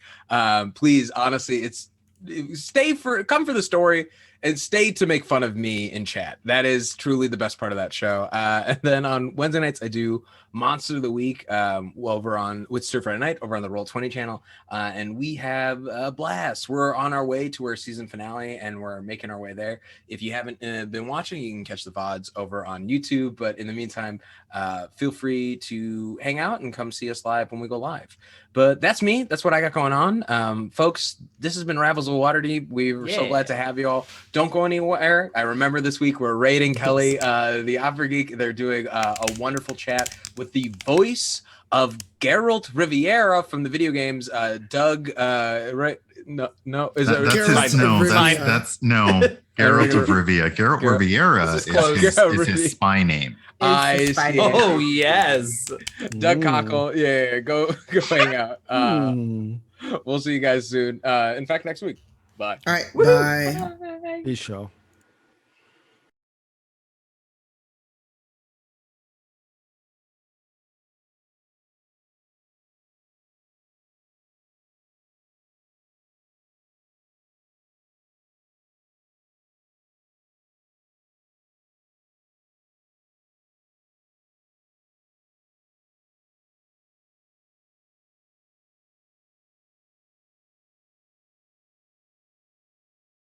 Please, honestly, come for the story and stay to make fun of me in chat. That is truly the best part of that show. And then on Wednesday nights, I do Monster of the Week with Stir Friday Night over on the Roll20 channel. And we have a blast. We're on our way to our season finale and we're making our way there. If you haven't been watching, you can catch the VODs over on YouTube. But in the meantime, feel free to hang out and come see us live when we go live. But that's me. That's what I got going on. Folks, this has been Ravels of Waterdeep. We're so glad to have you all. Don't go anywhere. I remember this week we're raiding Kelly, the Opera Geek. They're doing a wonderful chat with the voice of Geralt Riviera from the video games. Doug, right? No, is that that's Geralt of Rivia. Geralt Riviera is his spy name. I see. Oh yes, Doug Cockle. Yeah, go hang out. We'll see you guys soon. In fact, next week. Bye. All right, bye. Peace, show.